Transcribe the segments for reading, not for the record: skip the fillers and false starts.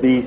20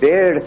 1.5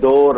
2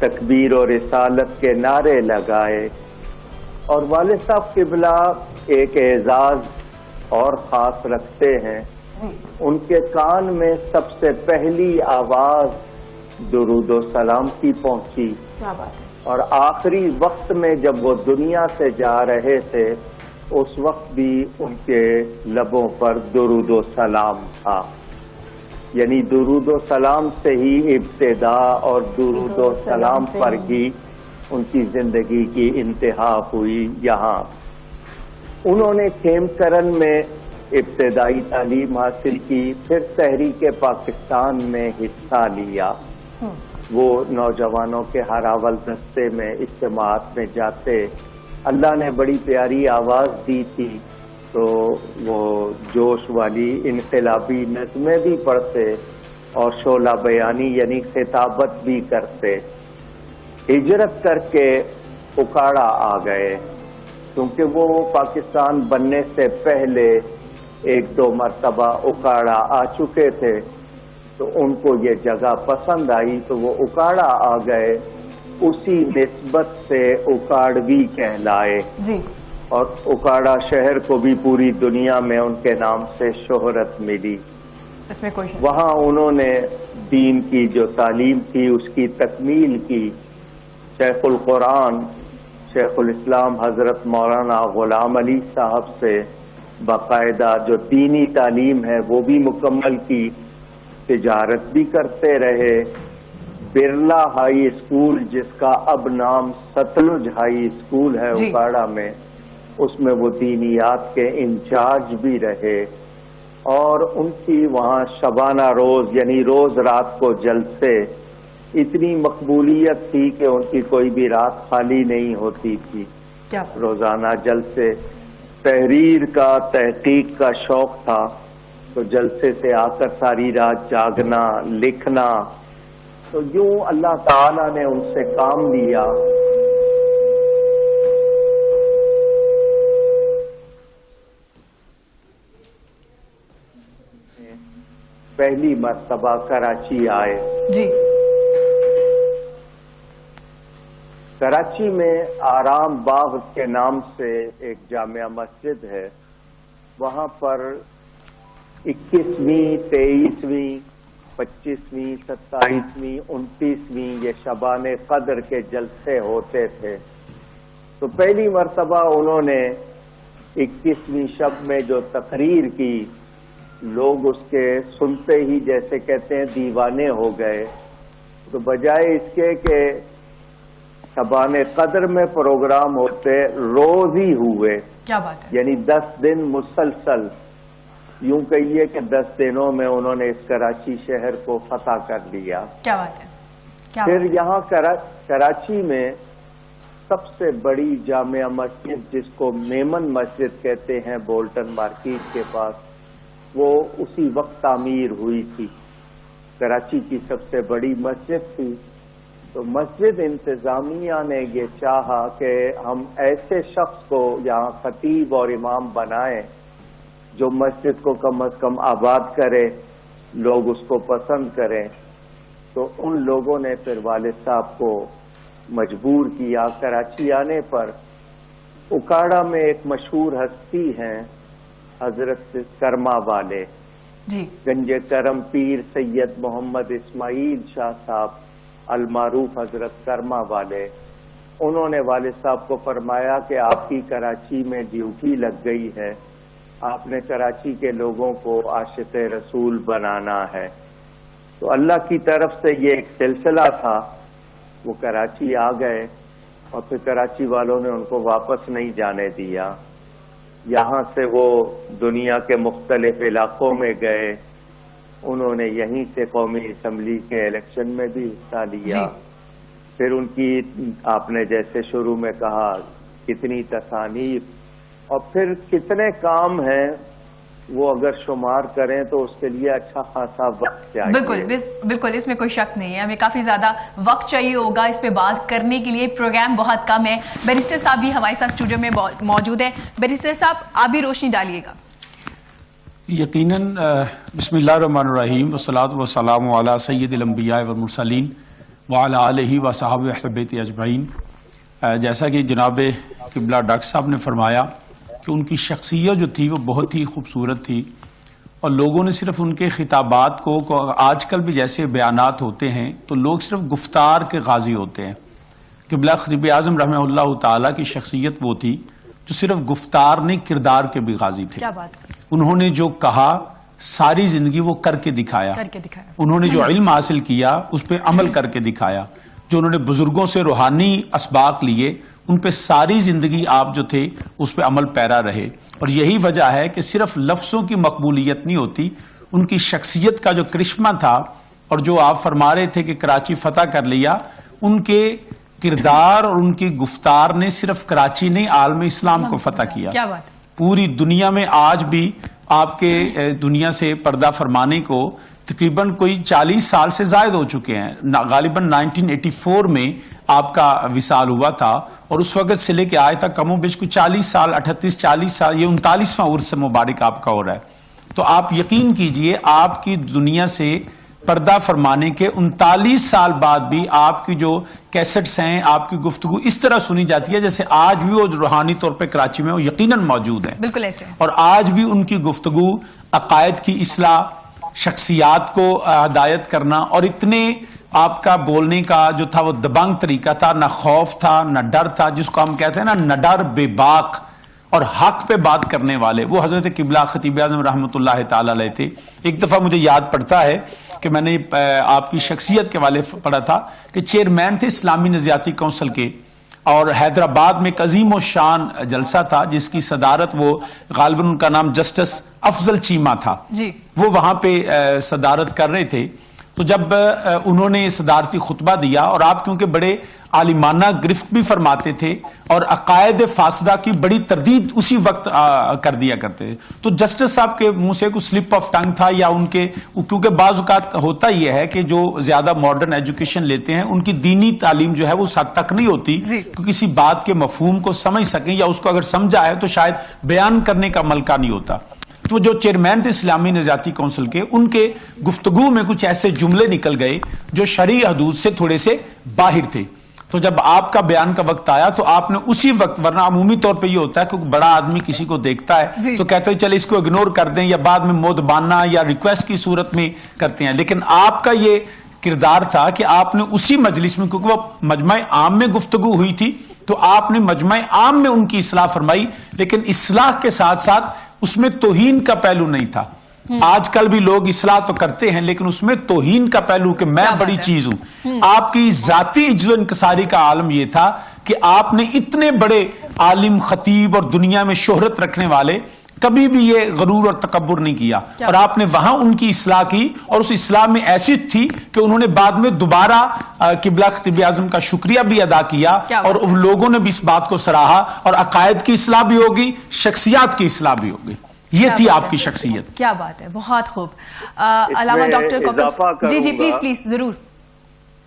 تکبیر اور رسالت کے نعرے لگائے. اور والد صاحب قبلہ ایک اعزاز اور خاص رکھتے ہیں. ان کے کان میں سب سے پہلی آواز درود و سلام کی پہنچی. اور آخری وقت میں جب وہ دنیا سے جا رہے تھے اس وقت بھی ان کے لبوں پر درود و سلام تھا. یعنی درود و سلام سے ہی ابتدا اور درود و سلام پر ہی ان کی زندگی کی انتہا ہوئی. یہاں انہوں نے کھیم کرن میں ابتدائی تعلیم حاصل کی, پھر تحریک پاکستان میں حصہ لیا. وہ نوجوانوں کے ہراول دستے میں اجتماعات میں جاتے. اللہ نے بڑی پیاری آواز دی تھی تو وہ جوش والی انقلابی نظمیں بھی پڑھتے اور شعلہ بیانی یعنی خطابت بھی کرتے. ہجرت کر کے اکاڑا آ گئے کیونکہ وہ پاکستان بننے سے پہلے ایک دو مرتبہ اکاڑا آ چکے تھے تو ان کو یہ جگہ پسند آئی تو وہ اکاڑا آ گئے. اسی نسبت سے اکاڑوی کہلائے جی. اور اکاڑا شہر کو بھی پوری دنیا میں ان کے نام سے شہرت ملی. اس میں کوئی وہاں انہوں نے دین کی جو تعلیم تھی اس کی تکمیل کی. شیخ القرآن شیخ الاسلام حضرت مولانا غلام علی صاحب سے باقاعدہ جو دینی تعلیم ہے وہ بھی مکمل کی. تجارت بھی کرتے رہے. برلا ہائی اسکول جس کا اب نام ستلج ہائی اسکول ہے اکاڑا میں, اس میں وہ دینیات کے انچارج بھی رہے. اور ان کی وہاں شبانہ روز یعنی روز رات کو جلسے اتنی مقبولیت تھی کہ ان کی کوئی بھی رات خالی نہیں ہوتی تھی. روزانہ جلسے. تحریر کا تحقیق کا شوق تھا تو جلسے سے آ کر ساری رات جاگنا لکھنا. تو یوں اللہ تعالی نے ان سے کام لیا. پہلی مرتبہ کراچی آئے. جی. کراچی میں آرام باغ کے نام سے ایک جامع مسجد ہے. وہاں پر 21ویں 23ویں 25ویں 27ویں 29ویں یہ شبان قدر کے جلسے ہوتے تھے. تو پہلی مرتبہ انہوں نے 21ویں شب میں جو تقریر کی لوگ اس کے سنتے ہی جیسے کہتے ہیں دیوانے ہو گئے. تو بجائے اس کے کہ شبان قدر میں پروگرام ہوتے روز ہی ہوئے. کیا بات ہے. یعنی 10 دن مسلسل. یوں کہیے کہ 10 دنوں میں انہوں نے اس کراچی شہر کو فتح کر لیا. کیا بات ہے. پھر یہاں کراچی میں سب سے بڑی جامع مسجد جس کو میمن مسجد کہتے ہیں بولٹن مارکیٹ کے پاس, وہ اسی وقت تعمیر ہوئی تھی. کراچی کی سب سے بڑی مسجد تھی. تو مسجد انتظامیہ نے یہ چاہا کہ ہم ایسے شخص کو یہاں خطیب اور امام بنائیں جو مسجد کو کم از کم آباد کرے, لوگ اس کو پسند کریں. تو ان لوگوں نے پھر والد صاحب کو مجبور کیا کراچی آنے پر. اکاڑا میں ایک مشہور ہستی ہیں حضرت کرما والے جی. گنج کرم پیر سید محمد اسماعیل شاہ صاحب المعروف حضرت کرما والے. انہوں نے والد صاحب کو فرمایا کہ آپ کی کراچی میں ڈیوٹی لگ گئی ہے, آپ نے کراچی کے لوگوں کو عاشق رسول بنانا ہے. تو اللہ کی طرف سے یہ ایک سلسلہ تھا. وہ کراچی آ گئے اور پھر کراچی والوں نے ان کو واپس نہیں جانے دیا. یہاں سے وہ دنیا کے مختلف علاقوں میں گئے. انہوں نے یہیں سے قومی اسمبلی کے الیکشن میں بھی حصہ لیا. پھر ان کی آپ نے جیسے شروع میں کہا کتنی تصانیف اور پھر کتنے کام ہیں وہ اگر شمار کریں تو اس کے لیے اچھا خاصا وقت چاہیے. بالکل اس میں کوئی شک نہیں ہے. ہمیں کافی زیادہ وقت چاہیے ہوگا اس پہ بات کرنے کے لیے. پروگرام بہت کم ہے. بیرسٹر صاحب بھی ہمارے ساتھ اسٹوڈیو میں موجود ہیں. بیرسٹر صاحب آپ بھی روشنی ڈالیے گا. یقیناً بسم اللہ الرحمن الرحیم والصلاۃ والسلام علی سید الانبیاء والمرسلین وعلی آلہ و صحابہ اہل بیت اجمعین۔ جیسا کہ جناب قبلہ ڈاکٹر صاحب نے فرمایا کہ ان کی شخصیت جو تھی وہ بہت ہی خوبصورت تھی، اور لوگوں نے صرف ان کے خطابات کو آج کل بھی جیسے بیانات ہوتے ہیں تو لوگ صرف گفتار کے غازی ہوتے ہیں۔ قبلہ خطیب اعظم رحمہ اللہ تعالیٰ کی شخصیت وہ تھی جو صرف گفتار نہیں کردار کے بھی غازی تھے۔ کیا بات، انہوں نے جو کہا ساری زندگی وہ کر کے دکھایا۔ انہوں نے جو علم حاصل کیا اس پہ عمل کر کے دکھایا۔ جو انہوں نے بزرگوں سے روحانی اسباق لیے ان پہ ساری زندگی آپ جو تھے اس پہ عمل پیرا رہے، اور یہی وجہ ہے کہ صرف لفظوں کی مقبولیت نہیں ہوتی، ان کی شخصیت کا جو کرشمہ تھا، اور جو آپ فرما رہے تھے کہ کراچی فتح کر لیا، ان کے کردار اور ان کی گفتار نے صرف کراچی نہیں عالم اسلام کو فتح کیا۔ کیا بات، پوری پوری دنیا میں آج بھی آپ کے دنیا سے پردہ فرمانے کو تقریباً کوئی 40 سال سے زائد ہو چکے ہیں۔ غالباً 1984 میں آپ کا وصال ہوا تھا، اور اس وقت سے لے کے آج تک کم و بیش کوئی 40 سال 38-40 سال، یہ 39واں عرس مبارک آپ کا ہو رہا ہے۔ تو آپ یقین کیجئے آپ کی دنیا سے پردہ فرمانے کے 39 سال بعد بھی آپ کی جو کیسٹس ہیں، آپ کی گفتگو اس طرح سنی جاتی ہے جیسے آج بھی وہ روحانی طور پہ کراچی میں وہ یقیناً موجود ہیں۔ بالکل ایسے، اور آج بھی ان کی گفتگو عقائد کی اصلاح، شخصیات کو ہدایت کرنا، اور اتنے آپ کا بولنے کا جو تھا وہ دبنگ طریقہ تھا، نہ خوف تھا نہ ڈر تھا، جس کو ہم کہتے ہیں نا نڈر بے باک، اور حق پہ بات کرنے والے وہ حضرت قبلہ خطیب اعظم رحمۃ اللہ تعالی علیہ تھے۔ ایک دفعہ مجھے یاد پڑتا ہے کہ میں نے آپ کی شخصیت کے والے پڑھا تھا کہ چیئرمین تھے اسلامی نظریاتی کونسل کے، اور حیدرآباد میں ایک عظیم و شان جلسہ تھا جس کی صدارت وہ غالباً ان کا نام جسٹس افضل چیمہ تھا جی، وہ وہاں پہ صدارت کر رہے تھے۔ تو جب انہوں نے صدارتی خطبہ دیا، اور آپ کیونکہ بڑے عالمانہ گرفت بھی فرماتے تھے اور عقائد فاسدہ کی بڑی تردید اسی وقت کر دیا کرتے تھے، تو جسٹس صاحب کے منہ سے کوئی سلپ آف ٹنگ تھا، یا ان کے کیونکہ بعض اوقات ہوتا یہ ہے کہ جو زیادہ ماڈرن ایجوکیشن لیتے ہیں ان کی دینی تعلیم جو ہے وہ اس حد تک نہیں ہوتی کہ کسی بات کے مفہوم کو سمجھ سکیں، یا اس کو اگر سمجھا ہے تو شاید بیان کرنے کا ملکہ نہیں ہوتا۔ تو جو چیئرمین تھے اسلامی نظریاتی کونسل کے، ان کے گفتگو میں کچھ ایسے جملے نکل گئے جو شرعی حدود سے تھوڑے سے باہر تھے۔ تو جب آپ کا بیان کا وقت آیا تو آپ نے اسی وقت، ورنہ عمومی طور پہ یہ ہوتا ہے کہ بڑا آدمی کسی کو دیکھتا ہے تو کہتے ہیں چلے اس کو اگنور کر دیں، یا بعد میں مودبانہ یا ریکویسٹ کی صورت میں کرتے ہیں، لیکن آپ کا یہ کردار تھا کہ آپ نے اسی مجلس میں، کیونکہ وہ مجمع عام میں گفتگو ہوئی تھی، تو آپ نے مجمع عام میں ان کی اصلاح فرمائی، لیکن اصلاح کے ساتھ ساتھ اس میں توہین کا پہلو نہیں تھا۔ آج کل بھی لوگ اصلاح تو کرتے ہیں لیکن اس میں توہین کا پہلو کہ میں بڑی چیز ہوں۔ آپ کی ذاتی عجز و انکساری کا عالم یہ تھا کہ آپ نے اتنے بڑے عالم، خطیب اور دنیا میں شہرت رکھنے والے کبھی بھی یہ غرور اور تکبر نہیں کیا، اور آپ نے وہاں ان کی اصلاح کی، اور اس اصلاح میں ایسی تھی کہ انہوں نے بعد میں دوبارہ قبلہ خطیب اعظم کا شکریہ بھی ادا کیا، اور لوگوں نے بھی اس بات کو سراہا، اور عقائد کی اصلاح بھی ہوگی، شخصیات کی اصلاح بھی ہوگی۔ یہ تھی آپ کی شخصیت۔ کیا بات ہے، بہت خوب۔ علامہ ڈاکٹر کوکب جی پلیز ضرور۔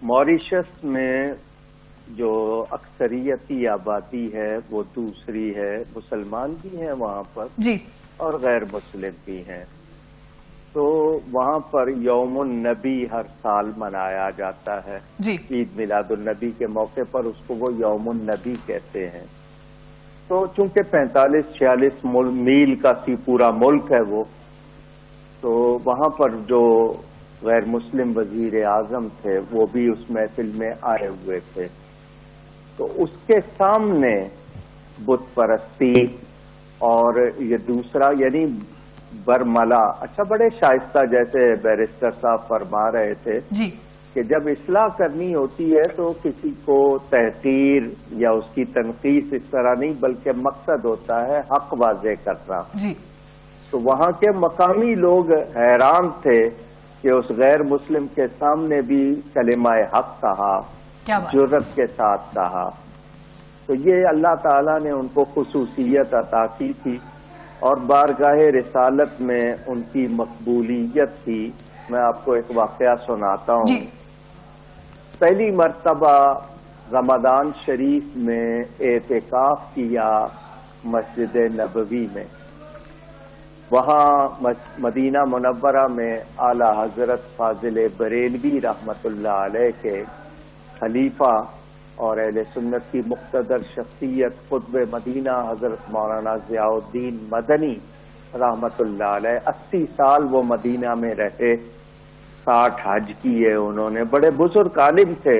موریشس میں جو اکثریتی آبادی ہے وہ دوسری ہے، مسلمان بھی ہیں وہاں پر جی، اور غیر مسلم بھی ہیں، تو وہاں پر یوم النبی ہر سال منایا جاتا ہے جی، عید میلاد النبی کے موقع پر اس کو وہ یوم النبی کہتے ہیں۔ تو چونکہ 45-46 میل کا پورا ملک ہے وہ، تو وہاں پر جو غیر مسلم وزیر اعظم تھے وہ بھی اس محفل میں آئے ہوئے تھے، تو اس کے سامنے بت پرستی اور یہ دوسرا یعنی برملا، اچھا بڑے شائستہ جیسے بیرسٹر صاحب فرما رہے تھے جی، کہ جب اصلاح کرنی ہوتی ہے تو کسی کو تحقیر یا اس کی تنقید اس طرح نہیں، بلکہ مقصد ہوتا ہے حق واضح کرنا جی۔ تو وہاں کے مقامی لوگ حیران تھے کہ اس غیر مسلم کے سامنے بھی کلمہ حق کہا، جرأت کے ساتھ کہا، تو یہ اللہ تعالیٰ نے ان کو خصوصیت عطا کی تھی، اور بارگاہ رسالت میں ان کی مقبولیت تھی۔ میں آپ کو ایک واقعہ سناتا ہوں جی۔ پہلی مرتبہ رمضان شریف میں اعتکاف کیا مسجد نبوی میں، وہاں مدینہ منورہ میں اعلی حضرت فاضل بریلوی رحمت اللہ علیہ کے خلیفہ اور اہل سنت کی مقتدر شخصیت قطب مدینہ حضرت مولانا ضیاء الدین مدنی رحمت اللہ علیہ 80 سال وہ مدینہ میں رہے، 60 حج کیے انہوں نے، بڑے بزرگ عالم تھے۔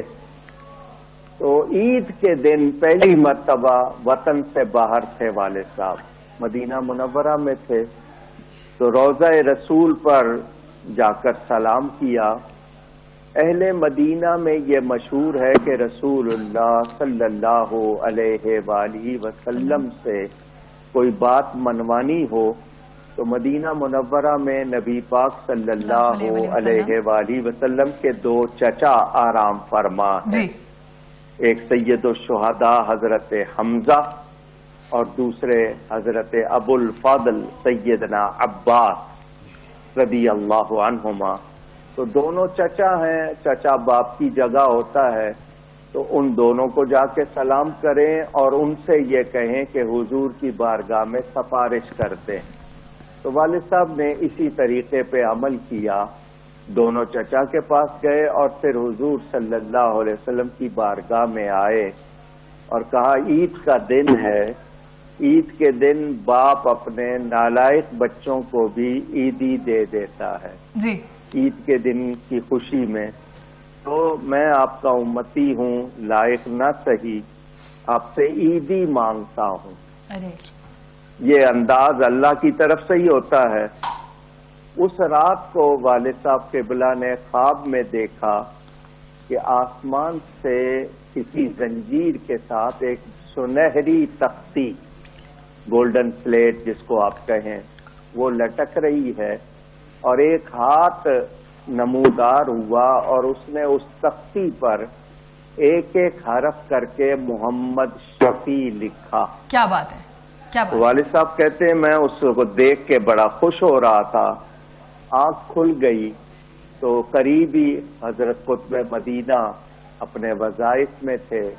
تو عید کے دن پہلی مرتبہ وطن سے باہر تھے والد صاحب، مدینہ منورہ میں تھے، تو روضہ رسول پر جا کر سلام کیا۔ اہل مدینہ میں یہ مشہور ہے کہ رسول اللہ صلی اللہ علیہ وآلہ وسلم سے کوئی بات منوانی ہو تو مدینہ منورہ میں نبی پاک صلی اللہ علیہ وآلہ وسلم کے 2 چچا آرام فرما ہیں، ایک سید الشہداء حضرت حمزہ اور دوسرے حضرت ابو الفضل سیدنا عباس رضی اللہ عنہما۔ تو دونوں چچا ہیں، چچا باپ کی جگہ ہوتا ہے، تو ان دونوں کو جا کے سلام کریں اور ان سے یہ کہیں کہ حضور کی بارگاہ میں سفارش کرتے ہیں۔ تو والد صاحب نے اسی طریقے پہ عمل کیا، دونوں چچا کے پاس گئے اور پھر حضور صلی اللہ علیہ وسلم کی بارگاہ میں آئے اور کہا عید کا دن ہے، عید کے دن باپ اپنے نالائق بچوں کو بھی عیدی دے دیتا ہے جی عید کے دن کی خوشی میں، تو میں آپ کا امتی ہوں، لائق نہ سہی آپ سے عیدی مانگتا ہوں۔ ارے یہ انداز اللہ کی طرف سے ہی ہوتا ہے۔ اس رات کو والد صاحب قبلہ نے خواب میں دیکھا کہ آسمان سے کسی زنجیر کے ساتھ ایک سنہری تختی، گولڈن پلیٹ جس کو آپ کہیں، وہ لٹک رہی ہے اور ایک ہاتھ نمودار ہوا اور اس نے اس تختی پر ایک ایک حرف کر کے محمد شفیع لکھا۔ کیا بات ہے، کیا بات ہے۔ والد صاحب کہتے ہیں میں اس کو دیکھ کے بڑا خوش ہو رہا تھا، آنکھ کھل گئی تو قریبی حضرت قطب مدینہ اپنے وظائف میں تھے،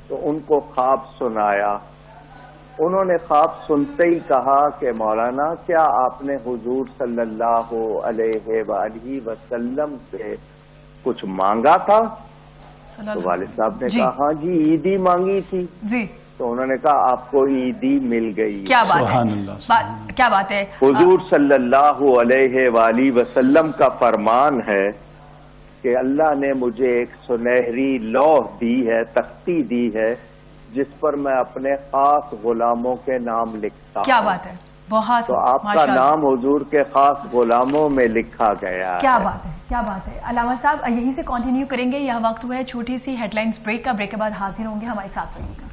تو ان کو خواب سنایا۔ انہوں نے خواب سنتے ہی کہا کہ مولانا کیا آپ نے حضور صلی اللہ علیہ وآلہ وسلم سے کچھ مانگا تھا؟ تو والد صاحب نے کہا ہاں جی عیدی مانگی تھی۔ جی تو انہوں نے کہا آپ کو عیدی مل گئی۔ کیا بات سبحان ہے، اللہ، کیا بات ہے۔ حضور صلی اللہ علیہ وآلہ وسلم کا فرمان ہے کہ اللہ نے مجھے ایک سنہری لوح دی ہے، تختی دی ہے، جس پر میں اپنے خاص غلاموں کے نام لکھتا ہوں۔ کیا بات ہے، بہت تو آپ کا نام حضور کے خاص غلاموں میں لکھا گیا ہے۔ کیا بات ہے، کیا بات ہے۔ علامہ صاحب یہیں سے کنٹینیو کریں گے، یہ وقت ہوا ہے چھوٹی سی ہیڈ لائنز بریک کا، بریک کے بعد حاضر ہوں گے، ہمارے ساتھ رہیے گا۔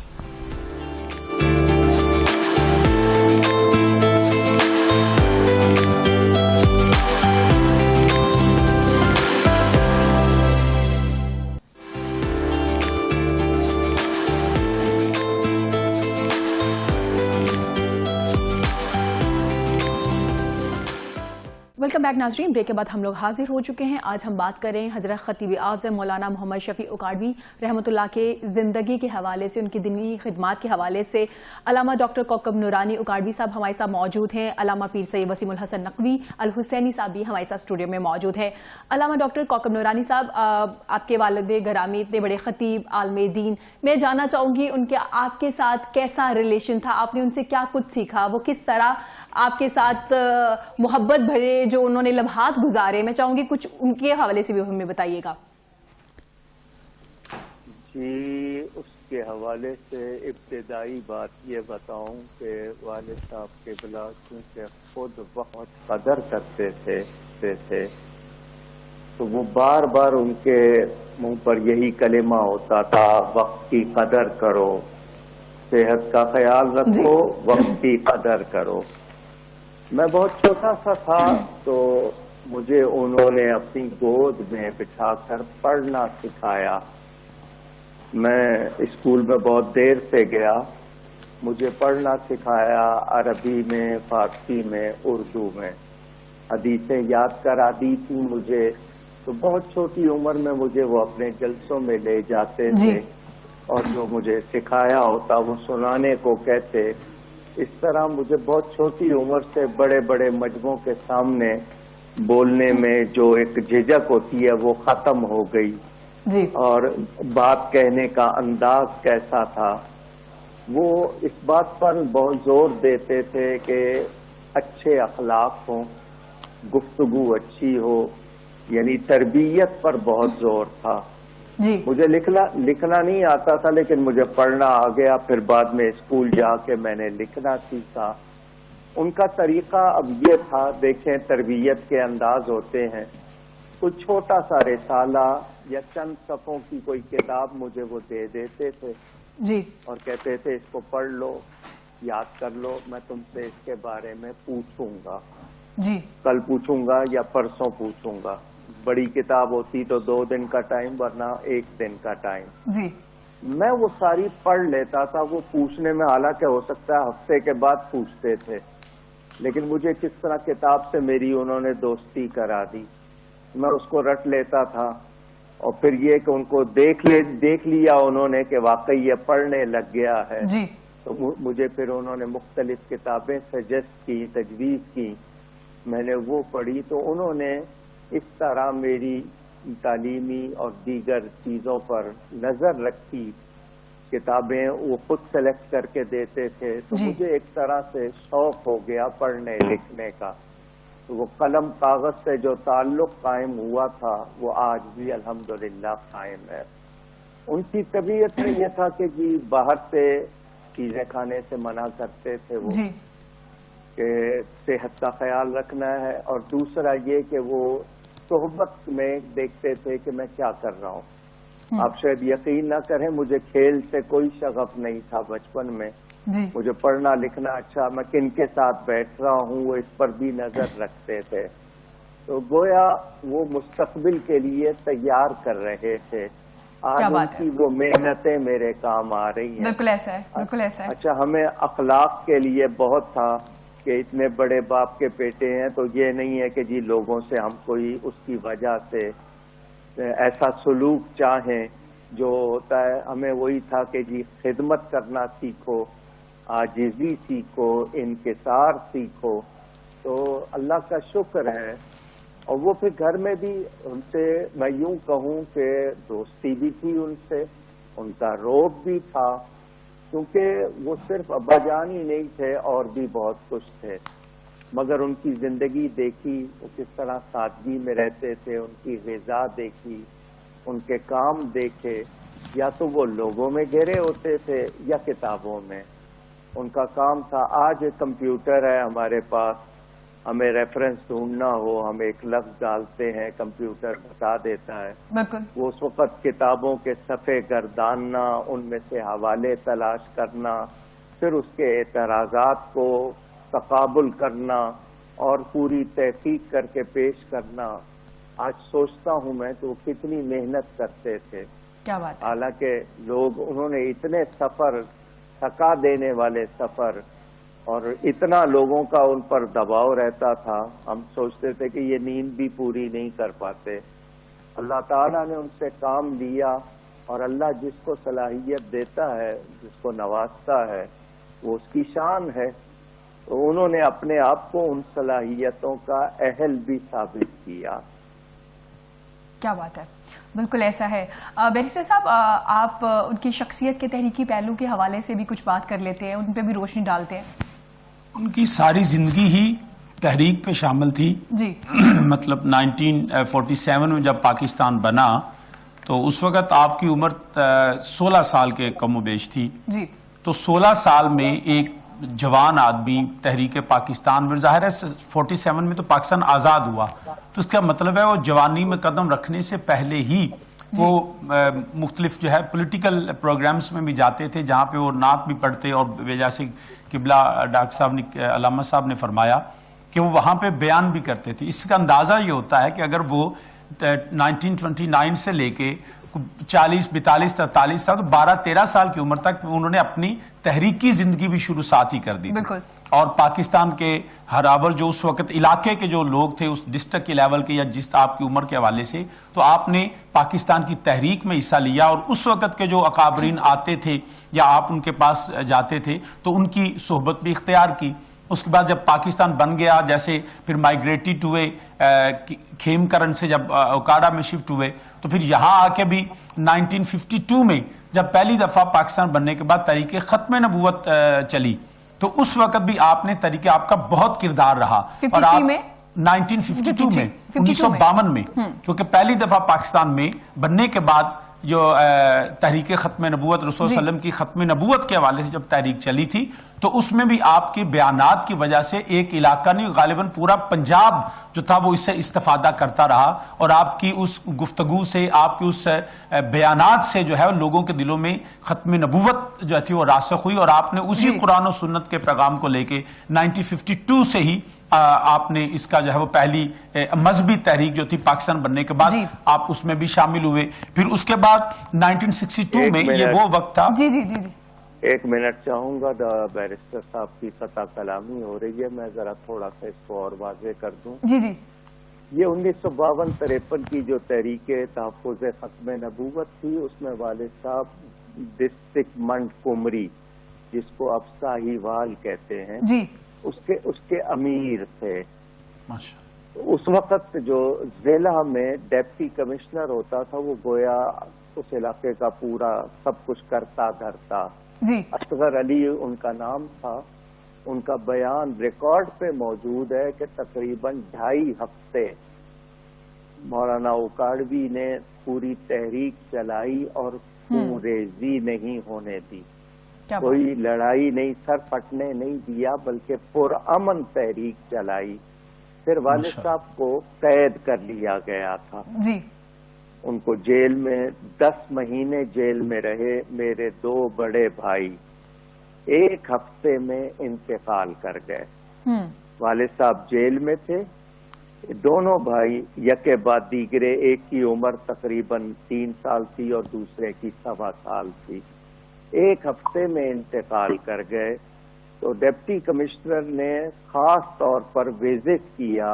ویلکم بیک ناظرین، بریک کے بعد ہم لوگ حاضر ہو چکے ہیں۔ آج ہم بات کریں حضرت خطیب اعظم مولانا محمد شفیع اکاڑوی رحمۃ اللہ کے زندگی کے حوالے سے، ان کی دینی خدمات کے حوالے سے۔ علامہ ڈاکٹر کوکب نورانی اکاڑوی صاحب ہمارے ساتھ موجود ہیں، علامہ پیر سید وسیم الحسن نقوی الحسینی صاحب بھی ہمارے ساتھ اسٹوڈیو میں موجود ہیں۔ علامہ ڈاکٹر کوکب نورانی صاحب، آپ کے والد گرامی اتنے بڑے خطیب عالم دین، میں جاننا چاہوں گی ان کے آپ کے ساتھ کیسا ریلیشن تھا، آپ نے ان سے کیا کچھ سیکھا، وہ کس طرح آپ کے ساتھ محبت بھرے جو انہوں نے لمحات گزارے، میں چاہوں گی کچھ ان کے حوالے سے بھی ہمیں بتائیے گا۔ جی، اس کے حوالے سے ابتدائی بات یہ بتاؤں کہ والد صاحب کے بلا چونکہ خود بہت قدر کرتے تھے تو وہ بار بار ان کے منہ پر یہی کلمہ ہوتا تھا، وقت کی قدر کرو، صحت کا خیال رکھو، وقت کی قدر کرو۔ میں بہت چھوٹا سا تھا تو مجھے انہوں نے اپنی گود میں بٹھا کر پڑھنا سکھایا۔ میں اسکول میں بہت دیر سے گیا، مجھے پڑھنا سکھایا، عربی میں، فارسی میں، اردو میں، حدیثیں یاد کرا دی تھی مجھے۔ تو بہت چھوٹی عمر میں مجھے وہ اپنے جلسوں میں لے جاتے تھے اور جو مجھے سکھایا ہوتا وہ سنانے کو کہتے۔ اس طرح مجھے بہت چھوٹی عمر سے بڑے بڑے مجموعوں کے سامنے بولنے میں جو ایک جھجک ہوتی ہے وہ ختم ہو گئی۔ جی اور بات کہنے کا انداز کیسا تھا. وہ اس بات پر بہت زور دیتے تھے کہ اچھے اخلاق ہوں, گفتگو اچھی ہو, یعنی تربیت پر بہت زور تھا. جی مجھے لکھنا نہیں آتا تھا, لیکن مجھے پڑھنا آ گیا. پھر بعد میں اسکول جا کے میں نے لکھنا سیکھا. ان کا طریقہ اب یہ تھا, دیکھیں تربیت کے انداز ہوتے ہیں. کوئی چھوٹا سا رسالہ یا چند صفحوں کی کوئی کتاب مجھے وہ دے دیتے تھے جی اور کہتے تھے اس کو پڑھ لو, یاد کر لو, میں تم سے اس کے بارے میں پوچھوں گا, جی کل پوچھوں گا یا پرسوں پوچھوں گا. بڑی کتاب ہوتی تو 2 دن کا ٹائم, ورنہ 1 دن کا ٹائم. جی میں وہ ساری پڑھ لیتا تھا. وہ پوچھنے میں حالانکہ ہو سکتا ہے ہفتے کے بعد پوچھتے تھے, لیکن مجھے کس طرح کتاب سے میری انہوں نے دوستی کرا دی. میں اس کو رٹ لیتا تھا, اور پھر یہ کہ ان کو دیکھ لیا انہوں نے کہ واقعی یہ پڑھنے لگ گیا ہے. جی تو مجھے پھر انہوں نے مختلف کتابیں سجیسٹ کی, تجویز کی. میں نے وہ پڑھی تو انہوں نے اس طرح میری تعلیمی اور دیگر چیزوں پر نظر رکھی. کتابیں وہ خود سلیکٹ کر کے دیتے تھے, تو مجھے ایک طرح سے شوق ہو گیا پڑھنے لکھنے کا. تو وہ قلم کاغذ سے جو تعلق قائم ہوا تھا وہ آج بھی الحمدللہ قائم ہے. ان کی طبیعت میں یہ تھا کہ جی باہر سے چیزیں کھانے سے منع کرتے تھے وہ, کہ صحت کا خیال رکھنا ہے, اور دوسرا یہ کہ وہ صحبت میں دیکھتے تھے کہ میں کیا کر رہا ہوں. آپ شاید یقین نہ کریں, مجھے کھیل سے کوئی شغف نہیں تھا بچپن میں. مجھے پڑھنا لکھنا اچھا, میں کن کے ساتھ بیٹھ رہا ہوں وہ اس پر بھی نظر رکھتے تھے. تو گویا وہ مستقبل کے لیے تیار کر رہے تھے. آج ان کی وہ محنتیں میرے کام آ رہی ہیں. بالکل ایسا ہے, بالکل ایسا ہے. اچھا, ہمیں اخلاق کے لیے بہت تھا کہ اتنے بڑے باپ کے بیٹے ہیں, تو یہ نہیں ہے کہ جی لوگوں سے ہم کوئی اس کی وجہ سے ایسا سلوک چاہیں جو ہوتا ہے. ہمیں وہی تھا کہ جی خدمت کرنا سیکھو, عاجزی سیکھو, انکسار سیکھو. تو اللہ کا شکر ہے. اور وہ پھر گھر میں بھی ان سے میں یوں کہوں کہ دوستی بھی تھی ان سے, ان کا روب بھی تھا, کیونکہ وہ صرف ابا جان ہی نہیں تھے, اور بھی بہت کچھ تھے. مگر ان کی زندگی دیکھی, وہ کس طرح سادگی میں رہتے تھے, ان کی غذا دیکھی, ان کے کام دیکھے. یا تو وہ لوگوں میں گھرے ہوتے تھے یا کتابوں میں. ان کا کام تھا. آج ایک کمپیوٹر ہے ہمارے پاس, ہمیں ریفرنس ڈھونڈنا ہو, ہم ایک لفظ ڈالتے ہیں, کمپیوٹر بتا دیتا ہے. وہ اس وقت کتابوں کے صفحے گرداننا, ان میں سے حوالے تلاش کرنا, پھر اس کے اعتراضات کو تقابل کرنا اور پوری تحقیق کر کے پیش کرنا. آج سوچتا ہوں میں تو کتنی محنت کرتے تھے. کیا بات. حالانکہ لوگ انہوں نے اتنے سفر, تھکا دینے والے سفر, اور اتنا لوگوں کا ان پر دباؤ رہتا تھا, ہم سوچتے تھے کہ یہ نیند بھی پوری نہیں کر پاتے. اللہ تعالیٰ نے ان سے کام لیا, اور اللہ جس کو صلاحیت دیتا ہے, جس کو نوازتا ہے, وہ اس کی شان ہے. تو انہوں نے اپنے آپ کو ان صلاحیتوں کا اہل بھی ثابت کیا. کیا بات ہے, بالکل ایسا ہے. بیرسٹر صاحب, آپ ان کی شخصیت کے تحریکی پہلو کے حوالے سے بھی کچھ بات کر لیتے ہیں, ان پہ بھی روشنی ڈالتے ہیں. ان کی ساری زندگی ہی تحریک پہ شامل تھی. جی مطلب 1947 میں جب پاکستان بنا تو اس وقت آپ کی عمر 16 سال کے کم و بیش تھی. جی تو 16 سال میں ایک جوان آدمی تحریک پاکستان میں, ظاہر ہے 47 میں تو پاکستان آزاد ہوا, تو اس کا مطلب ہے وہ جوانی میں قدم رکھنے سے پہلے ہی وہ مختلف جو ہے پولیٹیکل پروگرامز میں بھی جاتے تھے, جہاں پہ وہ نعت بھی پڑھتے, اور جیسے قبلہ ڈاکٹر صاحب نے, علامہ صاحب نے فرمایا کہ وہ وہاں پہ بیان بھی کرتے تھے. اس کا اندازہ یہ ہوتا ہے کہ اگر وہ 1929 سے لے کے 40, 42, 43 تھا, تو 12-13 سال کی عمر تک انہوں نے اپنی تحریکی زندگی بھی شروع ساتھ ہی کر دی. بالکل. اور پاکستان کے ہراول جو اس وقت علاقے کے جو لوگ تھے, اس ڈسٹرکٹ کے لیول کے, یا جس آپ کی عمر کے حوالے سے, تو آپ نے پاکستان کی تحریک میں حصہ لیا, اور اس وقت کے جو اکابرین آتے تھے یا آپ ان کے پاس جاتے تھے تو ان کی صحبت بھی اختیار کی. اس کے بعد جب پاکستان بن گیا، جیسے پھر مائگریٹڈ ہوئے کھیم کرن سے، جب اوکاڑا میں شفٹ ہوئے، تو پھر یہاں آ کے بھی 1952 میں جب پہلی دفعہ پاکستان بننے کے بعد تحریک ختم نبوت چلی، تو اس وقت بھی آپ نے تحریک آپ کا بہت کردار رہا. اور آپ 1952 میں 1952 میں کیونکہ پہلی دفعہ پاکستان میں بننے کے بعد جو تحریک ختم نبوت رسول صلی اللہ علیہ وسلم کی ختم نبوت کے حوالے سے جب تحریک چلی تھی، تو اس میں بھی آپ کے بیانات کی وجہ سے ایک علاقہ نہیں، غالباً پورا پنجاب جو تھا وہ اس سے استفادہ کرتا رہا، اور آپ کی اس گفتگو سے، آپ کی اس بیانات سے جو ہے لوگوں کے دلوں میں ختم نبوت جو تھی وہ راسخ ہوئی، اور آپ نے اسی قرآن و سنت کے پیغام کو لے کے 1952 سے ہی آپ نے اس کا جو ہے وہ پہلی مذہبی تحریک جو تھی پاکستان بننے کے بعد آپ اس میں بھی شامل ہوئے. پھر اس کے بعد 1962 میں یہ وہ وقت تھا. جی جی جی جی 1 منٹ چاہوں گا. بیرسٹر صاحب کی خطا کلامی ہو رہی ہے، میں ذرا تھوڑا سا اس کو اور واضح کر دوں. جی جی یہ 1952-53 کی جو تحریک تحفظ ختم نبوت تھی، اس میں والد صاحب ڈسٹرکٹ منڈ کمری، جس کو اب ساہیوال کہتے ہیں، جی اس کے امیر تھے. اس وقت جو ضلع میں ڈپٹی کمشنر ہوتا تھا، وہ گویا اس علاقے کا پورا سب کچھ کرتا دھرتا. جی اصغر علی ان کا نام تھا. ان کا بیان ریکارڈ پہ موجود ہے کہ تقریباً 2.5 ہفتے مولانا اوکاڑوی نے پوری تحریک چلائی اور خون ریزی نہیں ہونے دی، کوئی لڑائی نہیں، سر پھٹنے نہیں دیا، بلکہ پرامن تحریک چلائی. پھر والد صاحب کو قید کر لیا گیا تھا. جی ان کو جیل میں 10 مہینے جیل میں رہے. میرے 2 بڑے بھائی 1 ہفتے میں انتقال کر گئے. والد صاحب جیل میں تھے، دونوں بھائی یکے بعد دیگرے، ایک کی عمر تقریباً 3 سال تھی اور دوسرے کی 1.25 سال تھی. 1 ہفتے میں انتقال کر گئے. تو ڈپٹی کمشنر نے خاص طور پر وزٹ کیا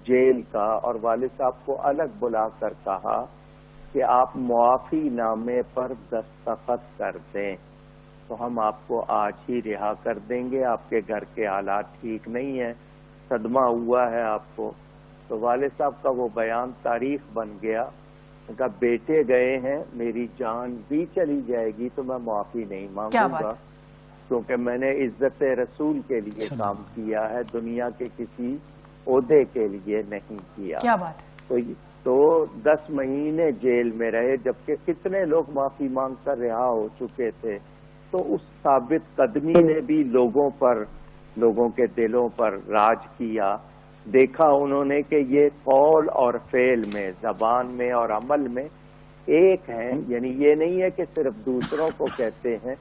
جیل کا، اور والد صاحب کو الگ بلا کر کہا کہ آپ معافی نامے پر دستخط کر دیں تو ہم آپ کو آج ہی رہا کر دیں گے، آپ کے گھر کے حالات ٹھیک نہیں ہیں، صدمہ ہوا ہے آپ کو. تو والد صاحب کا وہ بیان تاریخ بن گیا. ان کا بیٹے گئے ہیں، میری جان بھی چلی جائے گی تو میں معافی نہیں مانگوں گا، کیونکہ میں نے عزت رسول کے لیے کام کیا ہے، دنیا کے کسی عہدے کے لیے نہیں کیا. کیا بات. تو 10 مہینے جیل میں رہے، جبکہ کتنے لوگ معافی مانگ کر رہا ہو چکے تھے. تو اس ثابت قدمی نے بھی لوگوں کے دلوں پر راج کیا. دیکھا انہوں نے کہ یہ قول اور فعل میں، زبان میں اور عمل میں ایک ہیں. یعنی یہ نہیں ہے کہ صرف دوسروں کو کہتے ہیں،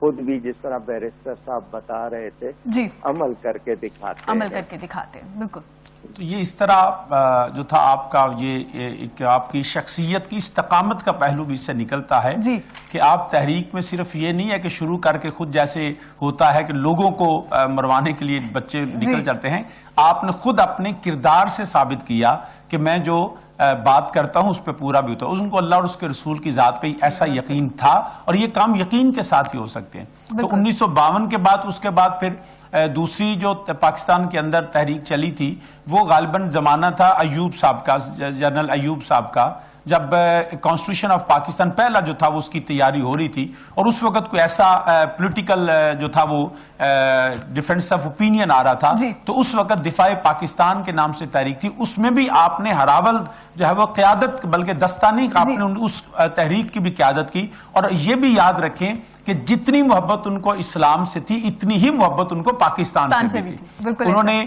خود بھی جس طرح بیرسٹر صاحب بتا رہے تھے عمل کر کے دکھاتے ہیں. بالکل. تو یہ اس طرح جو تھا آپ کا، یہ آپ کی شخصیت کی استقامت کا پہلو بھی اس سے نکلتا ہے کہ آپ تحریک میں صرف یہ نہیں ہے کہ شروع کر کے خود جیسے ہوتا ہے کہ لوگوں کو مروانے کے لیے بچے نکل جاتے ہیں، آپ نے خود اپنے کردار سے ثابت کیا کہ میں جو بات کرتا ہوں اس پہ پورا بھی ہوتا ہے. ان کو اللہ اور اس کے رسول کی ذات پہ ایسا یقین تھا، اور یہ کام یقین کے ساتھ ہی ہو سکتے ہیں. تو 1952 کے بعد اس کے بعد پھر دوسری جو پاکستان کے اندر تحریک چلی تھی، وہ غالباً زمانہ تھا ایوب صاحب کا، جنرل ایوب صاحب کا، جب کانسٹیٹیوشن آف پاکستان پہلا جو تھا وہ اس کی تیاری ہو رہی تھی، اور اس وقت کوئی ایسا پولیٹیکل جو تھا وہ ڈیفرنس آف اوپینین آ رہا تھا. تو اس وقت دفاع پاکستان کے نام سے تحریک تھی، اس میں بھی آپ نے ہراول جو ہے وہ قیادت، بلکہ دستانی آپ نے اس تحریک کی بھی قیادت کی. اور یہ بھی یاد رکھیں کہ جتنی محبت ان کو اسلام سے تھی، اتنی ہی محبت ان کو پاکستان سے بھی تھی. انہوں نے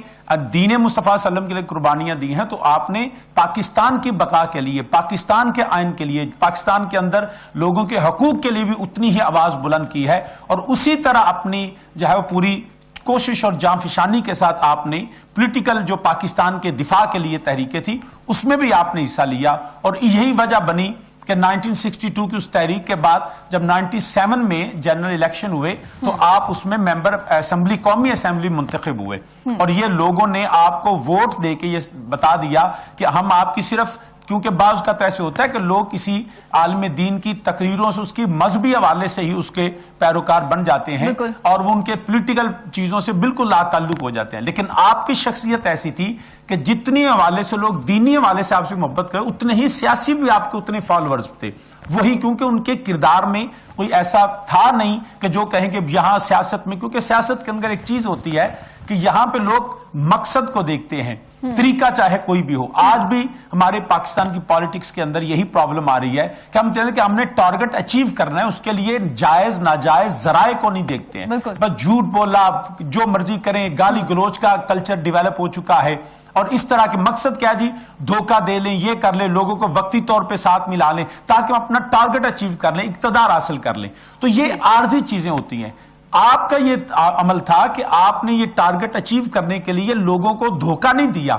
دین مصطفیٰ صلی اللہ علیہ وسلم کے لیے قربانیاں دی ہیں، تو آپ نے پاکستان کی بقا کے لیے، پاکستان کے آئین کے لیے، پاکستان کے اندر لوگوں کے حقوق کے لیے بھی اتنی ہی آواز بلند کی ہے. اور اسی طرح اپنی جو ہے وہ پوری کوشش اور جان فشانی کے ساتھ آپ نے پولیٹیکل جو پاکستان کے دفاع کے لیے تحریکیں تھی، اس میں بھی آپ نے حصہ لیا. اور یہی وجہ بنی کہ 1962 کی اس تحریک کے بعد جب 97 میں جنرل الیکشن ہوئے تو آپ اس میں ممبر اسمبلی، قومی اسمبلی منتخب ہوئے. اور یہ لوگوں نے آپ کو ووٹ دے کے یہ بتا دیا کہ ہم آپ کی صرف کیونکہ بعض کا تو ایسے ہوتا ہے کہ لوگ کسی عالم دین کی تقریروں سے اس کی مذہبی حوالے سے ہی اس کے پیروکار بن جاتے ہیں اور وہ ان کے پولیٹیکل چیزوں سے بالکل لا تعلق ہو جاتے ہیں. لیکن آپ کی شخصیت ایسی تھی کہ جتنی حوالے سے لوگ دینی حوالے سے آپ سے محبت کریں اتنے ہی سیاسی بھی آپ کے اتنے فالوورز تھے. وہی کیونکہ ان کے کردار میں کوئی ایسا تھا نہیں کہ جو کہیں کہ یہاں سیاست میں, کیونکہ سیاست کے اندر ایک چیز ہوتی ہے کہ یہاں پہ لوگ مقصد کو دیکھتے ہیں, طریقہ چاہے کوئی بھی ہو. آج بھی ہمارے پاکستان کی پالیٹکس کے اندر یہی پرابلم آ رہی ہے کہ ہم کہتے ہیں کہ ہم نے ٹارگٹ اچیو کرنا ہے, اس کے لیے جائز ناجائز ذرائع کو نہیں دیکھتے ہیں. بس جھوٹ بولا, جو مرضی کریں, گالی گلوچ کا کلچر ڈیولپ ہو چکا ہے. اور اس طرح کے مقصد کیا جی, دھوکہ دے لیں, یہ کر لیں, لوگوں کو وقتی طور پہ ساتھ ملا لیں تاکہ ہم اپنا ٹارگٹ اچیو کر لیں, اقتدار حاصل کر لیں. تو یہ عارضی چیزیں ہوتی ہیں. آپ کا یہ عمل تھا کہ آپ نے یہ ٹارگٹ اچیو کرنے کے لیے لوگوں کو دھوکہ نہیں دیا,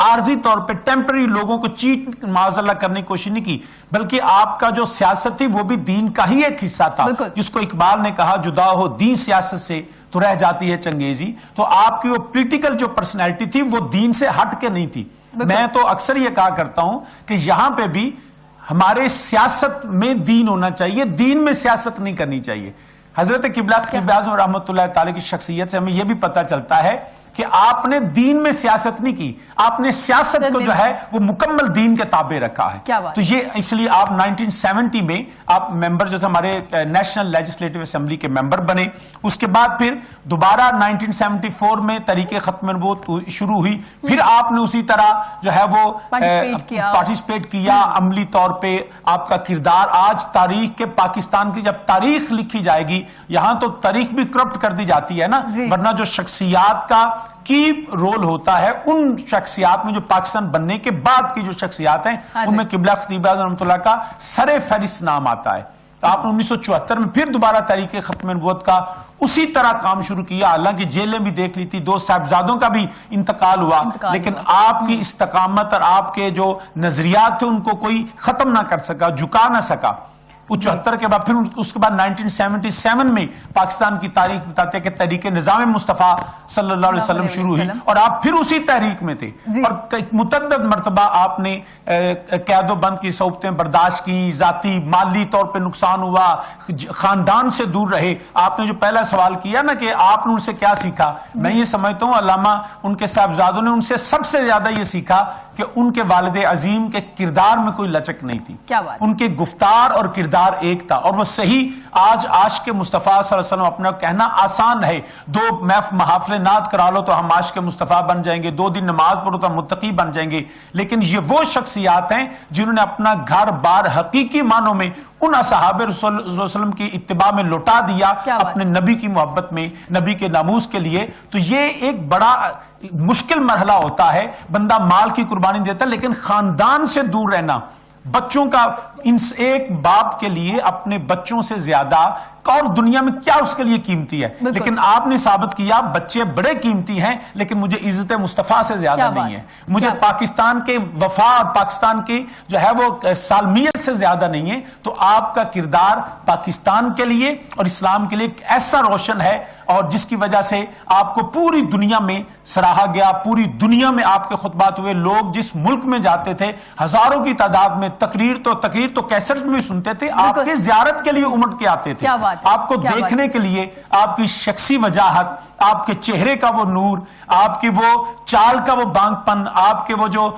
عارضی طور پہ ٹیمپرری لوگوں کو چیٹ معاذ اللہ کرنے کی کوشش نہیں کی, بلکہ آپ کا جو سیاست تھی وہ بھی دین کا ہی ایک حصہ تھا, جس کو اقبال نے کہا جدا ہو دین سیاست سے تو رہ جاتی ہے چنگیزی. تو آپ کی وہ پولیٹیکل جو پرسنالٹی تھی وہ دین سے ہٹ کے نہیں تھی. میں تو اکثر یہ کہا کرتا ہوں کہ یہاں پہ بھی ہمارے سیاست میں دین ہونا چاہیے, دین میں سیاست نہیں کرنی چاہیے. حضرت قبلہ خطیب اعظم رحمۃ اللہ تعالی کی شخصیت سے ہمیں یہ بھی پتہ چلتا ہے کہ آپ نے دین میں سیاست نہیں کی, آپ نے سیاست کو جو ہے وہ مکمل دین کے تابع رکھا ہے. تو یہ اس لیے آپ 1970 میں آپ ممبر جو تھے ہمارے نیشنل لیجسلیٹو اسمبلی کے ممبر بنے. اس کے بعد پھر دوبارہ 1974 میں تحریک ختم نبوت شروع ہوئی, پھر آپ نے اسی طرح جو ہے وہ پارٹیسپیٹ کیا عملی طور پہ. آپ کا کردار آج تاریخ کے پاکستان کی جب تاریخ لکھی جائے گی, یہاں تو تاریخ بھی کرپٹ کر دی جاتی ہے نا, ورنہ جو شخصیات کا کی رول ہوتا ہے ان شخصیات میں جو پاکستان بننے کے بعد کی جو شخصیات ہیں ان میں قبلہ خطیب اعظم رحمۃ اللہ کا سر فہرست نام آتا ہے. آپ نے 1974 میں پھر دوبارہ تحریک ختم نبوت کا اسی طرح کام شروع کیا, حالانکہ جیلیں بھی دیکھ لی تھی, 2 صاحبزادوں کا بھی انتقال ہوا, لیکن آپ کی استقامت اور آپ کے جو نظریات تھے ان کو کوئی ختم نہ کر سکا, جھکا نہ سکا. 74 کے بعد پھر اس کے بعد 1977 میں پاکستان کی تاریخ بتاتے ہیں کہ تحریک نظام مصطفیٰ صلی اللہ علیہ وسلم شروع ہوئی اور آپ پھر اسی تحریک میں تھے, اور متعدد مرتبہ آپ نے قید و بند کی صعوبتیں برداشت کی, ذاتی مالی طور پہ نقصان ہوا, خاندان سے دور رہے. آپ نے جو پہلا سوال کیا نا کہ آپ نے ان سے کیا سیکھا, میں یہ سمجھتا ہوں علامہ ان کے صاحبزادوں نے ان سے سب سے زیادہ یہ سیکھا کہ ان کے والد عظیم کے کردار میں کوئی لچک نہیں تھی, ان کے گفتار اور کردار ایک تھا, اور وہ صحیح آج عاشق مصطفیٰ صلی اللہ علیہ وسلم اپنا کہنا آسان ہے. 2 محافل نعت کرا لو تو ہم عاشق مصطفیٰ بن جائیں گے, 2 دن نماز پڑھو تو ہم متقی بن جائیں گے. لیکن یہ وہ شخصیات ہیں جنہوں نے اپنا گھر بار حقیقی معنوں میں ان اصحاب رسول اللہ علیہ وسلم کی اتباع میں لوٹا دیا, اپنے نبی کی محبت میں, نبی کے ناموس کے لیے. تو یہ ایک بڑا مشکل مرحلہ ہوتا ہے, بندہ مال کی قربانی دیتا ہے, لیکن خاندان سے دور رہنا, بچوں کا ایک باپ کے لیے اپنے بچوں سے زیادہ اور دنیا میں کیا اس کے لیے قیمتی ہے. لیکن آپ نے ثابت کیا بچے بڑے قیمتی ہیں, لیکن مجھے عزت مصطفیٰ سے زیادہ نہیں ہے, مجھے پاکستان کے وفا اور پاکستان کی جو ہے وہ سالمیت سے زیادہ نہیں ہے. تو آپ کا کردار پاکستان کے لیے اور اسلام کے لیے ایسا روشن ہے, اور جس کی وجہ سے آپ کو پوری دنیا میں سراہا گیا, پوری دنیا میں آپ کے خطبات ہوئے. لوگ جس ملک میں جاتے تھے ہزاروں کی تعداد میں, تقریر تو کیسٹ میں بھی سنتے تھے, آپ کے زیارت کے لیے امٹ کے آتے تھے, آپ کو دیکھنے کے لیے, آپ کی شخصی وجاہت, آپ کے چہرے کا وہ نور, آپ کی وہ چال کا وہ بانگ پن, آپ کے وہ جو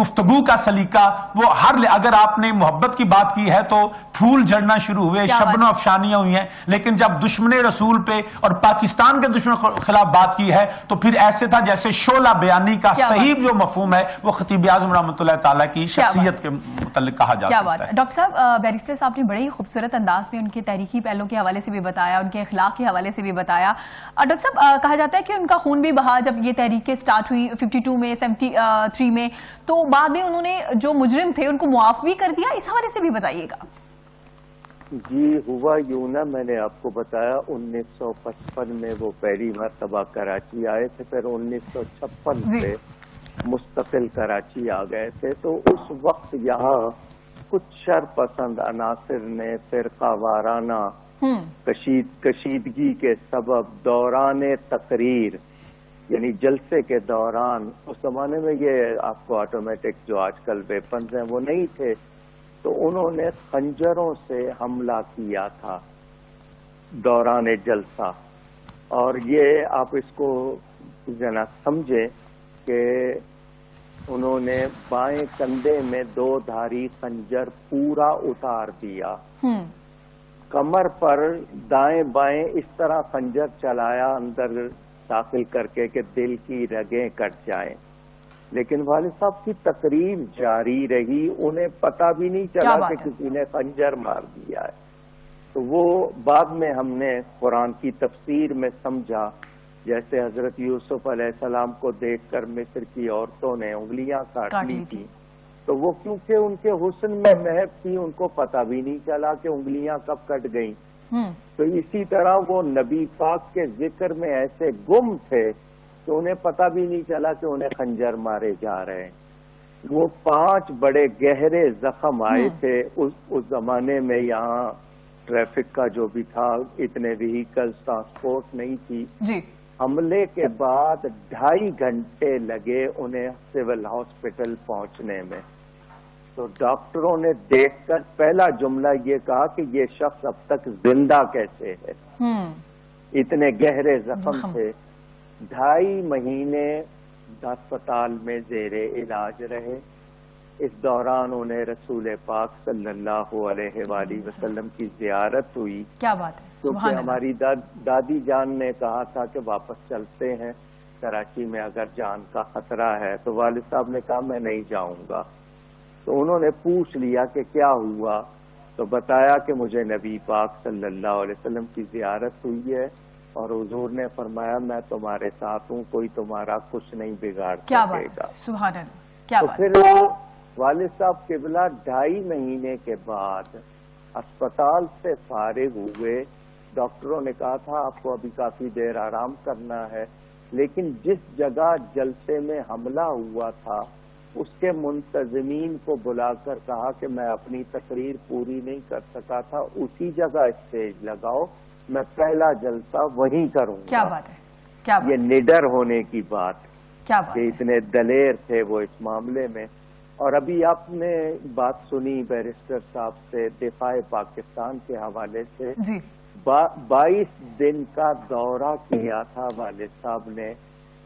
گفتگو کا سلیقہ, وہ اگر آپ نے محبت کی بات کی ہے تو پھول جھڑنا شروع ہوئے, شبن و افشانیاں ہوئی ہیں. لیکن جب دشمن رسول پہ اور پاکستان کے دشمن کے خلاف بات کی ہے تو پھر ایسے تھا جیسے شعلہ بیانی کا صحیح جو مفہوم ہے وہ خطیب اعظم رحمۃ اللہ تعالیٰ کی شخصیت کے متعلق کہا جا سکتا ہے. ڈاکٹر صاحب, بیرسٹر صاحب نے بڑے ہی خوبصورت انداز میں ان کے تاریخی پہلوں کے حوالے سے بھی بتایا, ان کے اخلاق کے حوالے سے بھی بتایا. ڈاکٹر صاحب, کہا جاتا ہے کہ ان کا خون بھی بہا جب یہ تحریکیں سٹارٹ ہوئی 52 میں 73 میں, تو بعد میں انہوں نے جو مجرم تھے ان کو معاف بھی کر دیا, اس حوالے سے بھی بتائیے گا. جی ہوا یوں نا, میں نے آپ کو بتایا 1955 میں وہ پہلی مرتبہ کراچی آئے تھے, پھر 1956 سے مستقل کراچی آ گئے تھے. تو اس وقت یہاں کچھ شر پسند عناصر نے فرقہ وارانہ کشیدگی کے سبب دوران تقریر یعنی جلسے کے دوران، اس زمانے میں یہ آپ کو آٹومیٹک جو آج کل ویپنز ہیں وہ نہیں تھے، تو انہوں نے خنجروں سے حملہ کیا تھا دوران جلسہ. اور یہ آپ اس کو ذرا سمجھے کہ انہوں نے بائیں کندھے میں 2 دھاری خنجر پورا اتار دیا، کمر پر دائیں بائیں اس طرح خنجر چلایا اندر داخل کر کے کہ دل کی رگیں کٹ جائیں. لیکن والد صاحب کی تقریر جاری رہی، انہیں پتہ بھی نہیں چلا کہ کسی نے خنجر مار دیا ہے. تو وہ بعد میں ہم نے قرآن کی تفسیر میں سمجھا، جیسے حضرت یوسف علیہ السلام کو دیکھ کر مصر کی عورتوں نے انگلیاں کاٹ لی تھی، تو وہ کیونکہ ان کے حسن میں محب تھی، ان کو پتہ بھی نہیں چلا کہ انگلیاں کب کٹ گئیں. تو اسی طرح وہ نبی پاک کے ذکر میں ایسے گم تھے کہ انہیں پتہ بھی نہیں چلا کہ انہیں خنجر مارے جا رہے ہیں. وہ 5 بڑے گہرے زخم آئے تھے. اس زمانے میں یہاں ٹریفک کا جو بھی تھا، اتنے وہیکل ٹرانسپورٹ نہیں تھی. حملے کے بعد 2.5 گھنٹے لگے انہیں سول ہاسپٹل پہنچنے میں. تو ڈاکٹروں نے دیکھ کر پہلا جملہ یہ کہا کہ یہ شخص اب تک زندہ کیسے ہے، اتنے گہرے زخم تھے. 2.5 مہینے ہسپتال میں زیر علاج رہے. اس دوران انہیں رسول پاک صلی اللہ علیہ وآلہ وسلم کی زیارت ہوئی. کیا بات ہے، کیونکہ ہماری دادی جان نے کہا تھا کہ واپس چلتے ہیں کراچی میں، اگر جان کا خطرہ ہے. تو والد صاحب نے کہا میں نہیں جاؤں گا. تو انہوں نے پوچھ لیا کہ کیا ہوا، تو بتایا کہ مجھے نبی پاک صلی اللہ علیہ وسلم کی زیارت ہوئی ہے اور حضور نے فرمایا میں تمہارے ساتھ ہوں، کوئی تمہارا کچھ نہیں بگاڑ سکے گا. سبحان اللہ، کیا تو بات. پھر والد صاحب قبلہ 2.5 مہینے کے بعد اسپتال سے فارغ ہوئے. ڈاکٹروں نے کہا تھا آپ کو ابھی کافی دیر آرام کرنا ہے، لیکن جس جگہ جلسے میں حملہ ہوا تھا اس کے منتظمین کو بلا کر کہا کہ میں اپنی تقریر پوری نہیں کر سکا تھا، اسی جگہ اسٹیج لگاؤ، میں پہلا جلسہ وہیں کروں گا. کیا بات ہے، کیا بات. یہ نڈر ہونے کی بات، کیا بات کہ اتنے دلیر تھے وہ اس معاملے میں. اور ابھی آپ نے بات سنی بیرسٹر صاحب سے دفاع پاکستان کے حوالے سے. 22 دن کا دورہ کیا تھا والد صاحب نے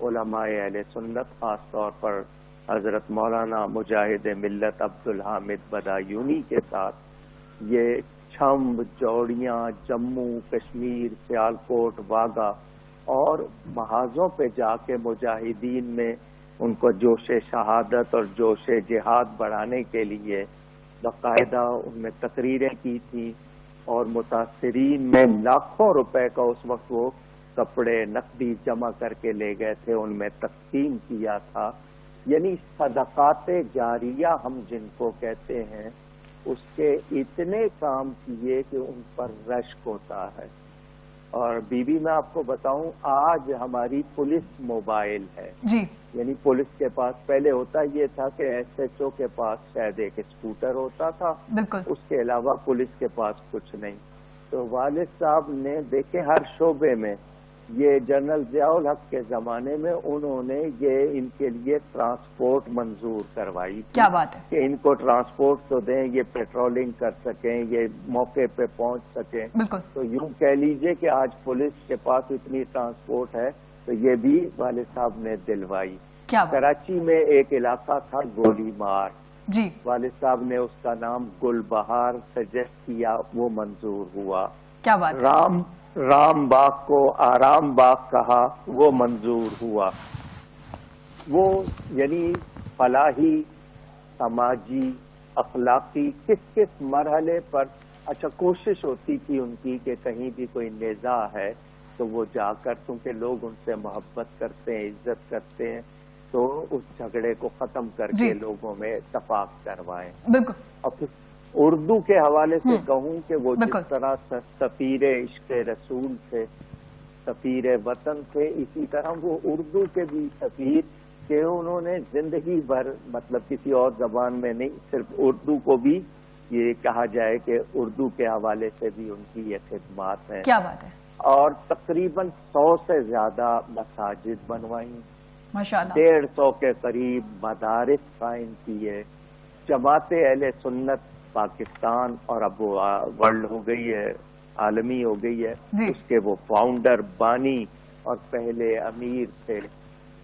علماء اہل سنت، خاص طور پر حضرت مولانا مجاہد ملت عبدالحامد بدایونی کے ساتھ. یہ چھمب، جوڑیاں، جموں کشمیر، سیالکوٹ، واگا اور محاذوں پہ جا کے مجاہدین میں ان کو جوش شہادت اور جوش جہاد بڑھانے کے لیے باقاعدہ ان میں تقریریں کی تھی. اور متاثرین میں لاکھوں روپے کا اس وقت وہ کپڑے نقدی جمع کر کے لے گئے تھے، ان میں تقسیم کیا تھا. یعنی صدقات جاریہ ہم جن کو کہتے ہیں، اس کے اتنے کام کیے کہ ان پر رشک ہوتا ہے. اور میں آپ کو بتاؤں، آج ہماری پولیس موبائل ہے. یعنی پولیس کے پاس پہلے ہوتا یہ تھا کہ ایس ایچ او کے پاس شاید ایک اسکوٹر ہوتا تھا، اس کے علاوہ پولیس کے پاس کچھ نہیں. تو والد صاحب نے دیکھے ہر شعبے میں، یہ جنرل ضیاء الحق کے زمانے میں انہوں نے یہ ان کے لیے ٹرانسپورٹ منظور کروائی. کیا بات ہے کہ ان کو ٹرانسپورٹ تو دیں، یہ پیٹرولنگ کر سکیں، یہ موقع پہ پہنچ سکیں. تو یوں کہہ لیجئے کہ آج پولیس کے پاس اتنی ٹرانسپورٹ ہے تو یہ بھی والد صاحب نے دلوائی. کراچی میں ایک علاقہ تھا گولی مار، والد صاحب نے اس کا نام گل بہار سجیسٹ کیا، وہ منظور ہوا. کیا بات. رام باغ کو آرام باغ کہا، وہ منظور ہوا. وہ یعنی فلاحی، سماجی، اخلاقی کس مرحلے پر اچھا کوشش ہوتی تھی ان کی کہ کہیں بھی کوئی نزاع ہے تو وہ جا کر، کیونکہ لوگ ان سے محبت کرتے ہیں، عزت کرتے ہیں، تو اس جھگڑے کو ختم کر کے لوگوں میں اتفاق کروائیں. بالکل. اور پھر اردو کے حوالے سے کہوں کہ وہ جس طرح سفیر عشق رسول تھے، سفیر وطن تھے، اسی طرح وہ اردو کے بھی سفیر کہ انہوں نے زندگی بھر مطلب کسی اور زبان میں نہیں، صرف اردو کو بھی یہ کہا جائے کہ اردو کے حوالے سے بھی ان کی یہ خدمات ہیں. کیا بات ہے. اور تقریباً 100 سے زیادہ مساجد بنوائی، ماشاءاللہ، 150 کے قریب مدارس قائم کیے. جماعت اہل سنت پاکستان اور اب وہ ورلڈ ہو گئی ہے، عالمی ہو گئی ہے، جی. اس کے وہ فاؤنڈر، بانی اور پہلے امیر تھے.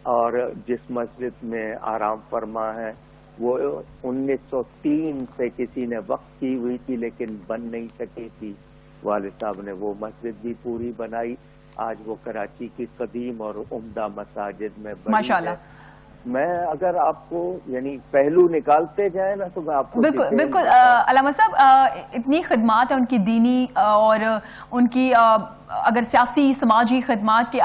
اور جس مسجد میں آرام فرما ہے وہ 1903 سے کسی نے وقت کی ہوئی تھی لیکن بن نہیں سکی تھی. والد صاحب نے وہ مسجد بھی پوری بنائی. آج وہ کراچی کی قدیم اور عمدہ مساجد میں بنی ماشاءاللہ. ہے. میں اگر آپ کو یعنی پہلو نکالتے جائیں نا تو میں آپ کو بالکل بالکل علامہ صاحب، اتنی خدمات ہیں ان کی دینی اور ان کی اگر سیاسی سماجی خدمات کے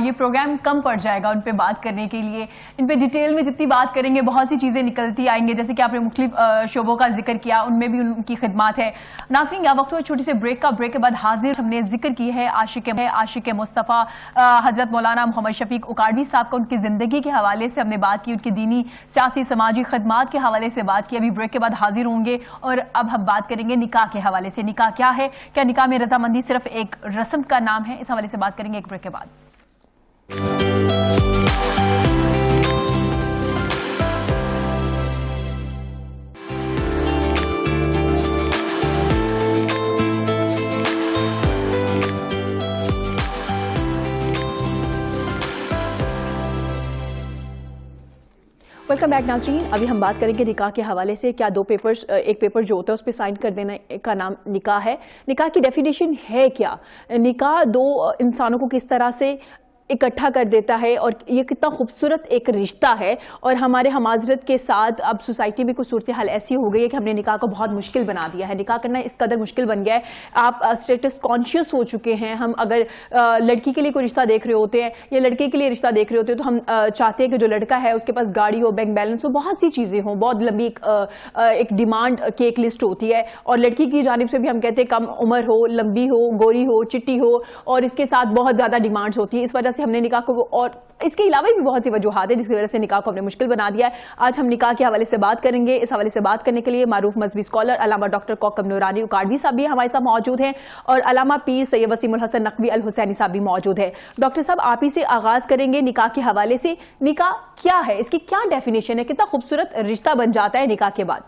یہ پروگرام کم پڑ جائے گا ان پہ بات کرنے کے لیے. ان پہ ڈیٹیل میں جتنی بات کریں گے بہت سی چیزیں نکلتی آئیں گے، جیسے کہ آپ نے مختلف شعبوں کا ذکر کیا، ان میں بھی ان کی خدمات ہے. ناظرین، یا وقت ہوا چھوٹی سے بریک کا. بریک کے بعد حاضر ہم نے ذکر کی ہے عاشق مصطفیٰ حضرت مولانا محمد شفیق اکاڑوی صاحب کا. ان کی زندگی کے حوالے سے ہم نے بات کی، ان کی دینی سیاسی سماجی خدمات کے حوالے سے بات کی. ابھی بریک کے بعد حاضر ہوں گے اور اب ہم بات کریں گے نکاح کے حوالے سے. نکاح کیا ہے؟ کیا نکاح میں رضامندی صرف ایک رسم کا نام ہے؟ اس حوالے سے بات کریں گے ایک بریک کے بعد. ویلکم بیک ناظرین. ابھی ہم بات کریں گے نکاح کے حوالے سے. کیا دو پیپرز، ایک پیپر جو ہوتا ہے اس پہ سائن کر دینا کا نام نکاح ہے؟ نکاح کی ڈیفینیشن ہے کیا؟ نکاح دو انسانوں کو کس طرح سے اکٹھا کر دیتا ہے اور یہ کتنا خوبصورت ایک رشتہ ہے. اور ہمارے ہمازرت کے ساتھ اب سوسائٹی میں کچھ صورتحال ایسی ہو گئی ہے کہ ہم نے نکاح کو بہت مشکل بنا دیا ہے. نکاح کرنا اس قدر مشکل بن گیا ہے، آپ اسٹیٹس کانشیس ہو چکے ہیں. ہم اگر لڑکی کے لیے کوئی رشتہ دیکھ رہے ہوتے ہیں یا لڑکے کے لیے رشتہ دیکھ رہے ہوتے ہیں تو ہم چاہتے ہیں کہ جو لڑکا ہے اس کے پاس گاڑی ہو، بینک بیلنس ہو، بہت سی چیزیں ہوں، بہت لمبی ایک ڈیمانڈ کی ایک لسٹ ہوتی ہے. اور لڑکی کی جانب سے بھی ہم کہتے ہیں کم عمر ہو، لمبی ہو، گوری ہو، چٹی ہو، اور اس کے ساتھ بہت زیادہ ڈیمانڈز ہوتی ہیں. اس وجہ سے ہم نے نکاح کو، اور اس کے علاوہ بھی بہت سی وجوہات ہیں جس کی وجہ سے نکاح کو ہم نے مشکل بنا دیا ہے. آج ہم نکاح کے حوالے سے بات کریں گے. اس حوالے سے بات کرنے کے لیے معروف مذہبی اسکالر علامہ ڈاکٹر کوکب نورانی اکاڑوی صاحب بھی ہمارے ساتھ موجود ہیں اور علامہ پیر سید وسیم الحسن نقوی الحسینی صاحب بھی موجود ہے. ڈاکٹر صاحب، آپ ہی سے آغاز کریں گے نکاح کے حوالے سے. نکاح کیا ہے؟ اس کی کیا ڈیفینیشن ہے؟ کتنا خوبصورت رشتہ بن جاتا ہے نکاح کے بعد؟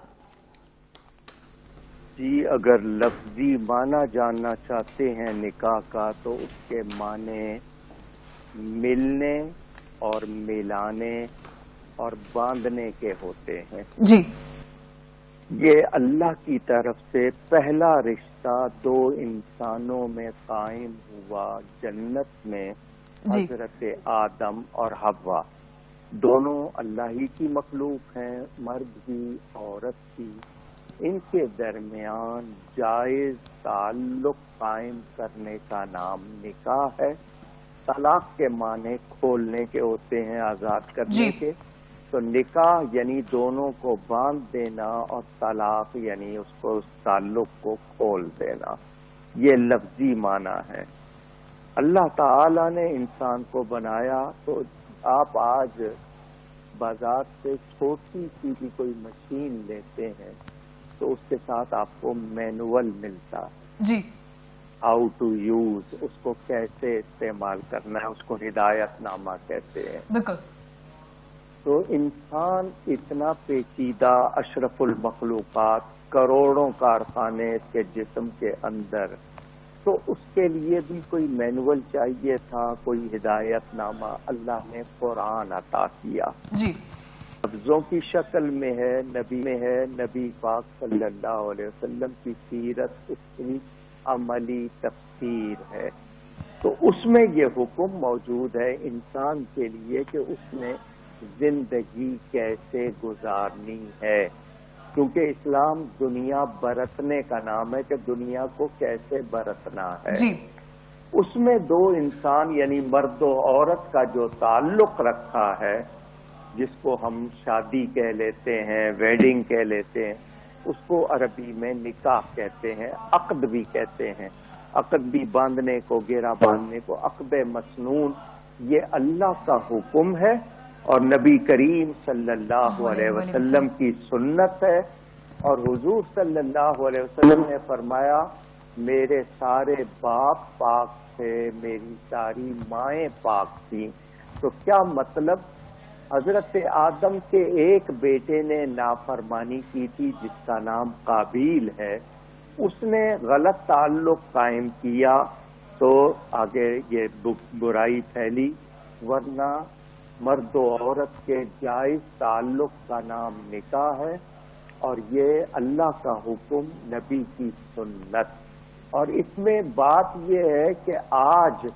جی، اگر لفظی معنی جاننا چاہتے ہیں نکاح کا تو اس کے معنی ملنے اور ملانے اور باندھنے کے ہوتے ہیں. جی. یہ اللہ کی طرف سے پہلا رشتہ دو انسانوں میں قائم ہوا جنت میں. حضرت آدم اور حوا دونوں اللہ ہی کی مخلوق ہیں، مرد بھی عورت بھی. ان کے درمیان جائز تعلق قائم کرنے کا نام نکاح ہے. طلاق کے معنی کھولنے کے ہوتے ہیں، آزاد کرنے کے. تو نکاح یعنی دونوں کو باندھ دینا اور طلاق یعنی اس تعلق کو کھول دینا. یہ لفظی معنی ہے. اللہ تعالی نے انسان کو بنایا تو آپ آج بازار سے چھوٹی سی بھی کوئی مشین لیتے ہیں تو اس کے ساتھ آپ کو مینول ملتا. جی. ہاؤ ٹو یوز، اس کو کیسے استعمال کرنا ہے، اس کو ہدایت نامہ کہتے ہیں. بالکل. تو انسان اتنا پیچیدہ، اشرف المخلوقات، کروڑوں کارخانے اس کے جسم کے اندر، تو اس کے لیے بھی کوئی مینول چاہیے تھا، کوئی ہدایت نامہ. اللہ نے قرآن عطا کیا. جی. لفظوں کی شکل میں ہے، نبی پاک صلی اللہ علیہ وسلم کی سیرت اس کی عملی تفسیر ہے. تو اس میں یہ حکم موجود ہے انسان کے لیے کہ اس نے زندگی کیسے گزارنی ہے، کیونکہ اسلام دنیا برتنے کا نام ہے کہ دنیا کو کیسے برتنا ہے. جی. اس میں دو انسان یعنی مرد و عورت کا جو تعلق رکھا ہے، جس کو ہم شادی کہہ لیتے ہیں، ویڈنگ کہہ لیتے ہیں، اس کو عربی میں نکاح کہتے ہیں، عقد بھی کہتے ہیں. عقد بھی باندھنے کو، گیرا باندھنے کو. عقد مسنون یہ اللہ کا حکم ہے اور نبی کریم صلی اللہ علیہ وسلم کی سنت ہے. اور حضور صلی اللہ علیہ وسلم نے فرمایا میرے سارے باپ پاک تھے، میری ساری مائیں پاک تھیں. تو کیا مطلب؟ حضرت آدم کے ایک بیٹے نے نافرمانی کی تھی جس کا نام قابیل ہے، اس نے غلط تعلق قائم کیا تو آگے یہ برائی پھیلی. ورنہ مرد و عورت کے جائز تعلق کا نام نکاح ہے، اور یہ اللہ کا حکم، نبی کی سنت. اور اس میں بات یہ ہے کہ آج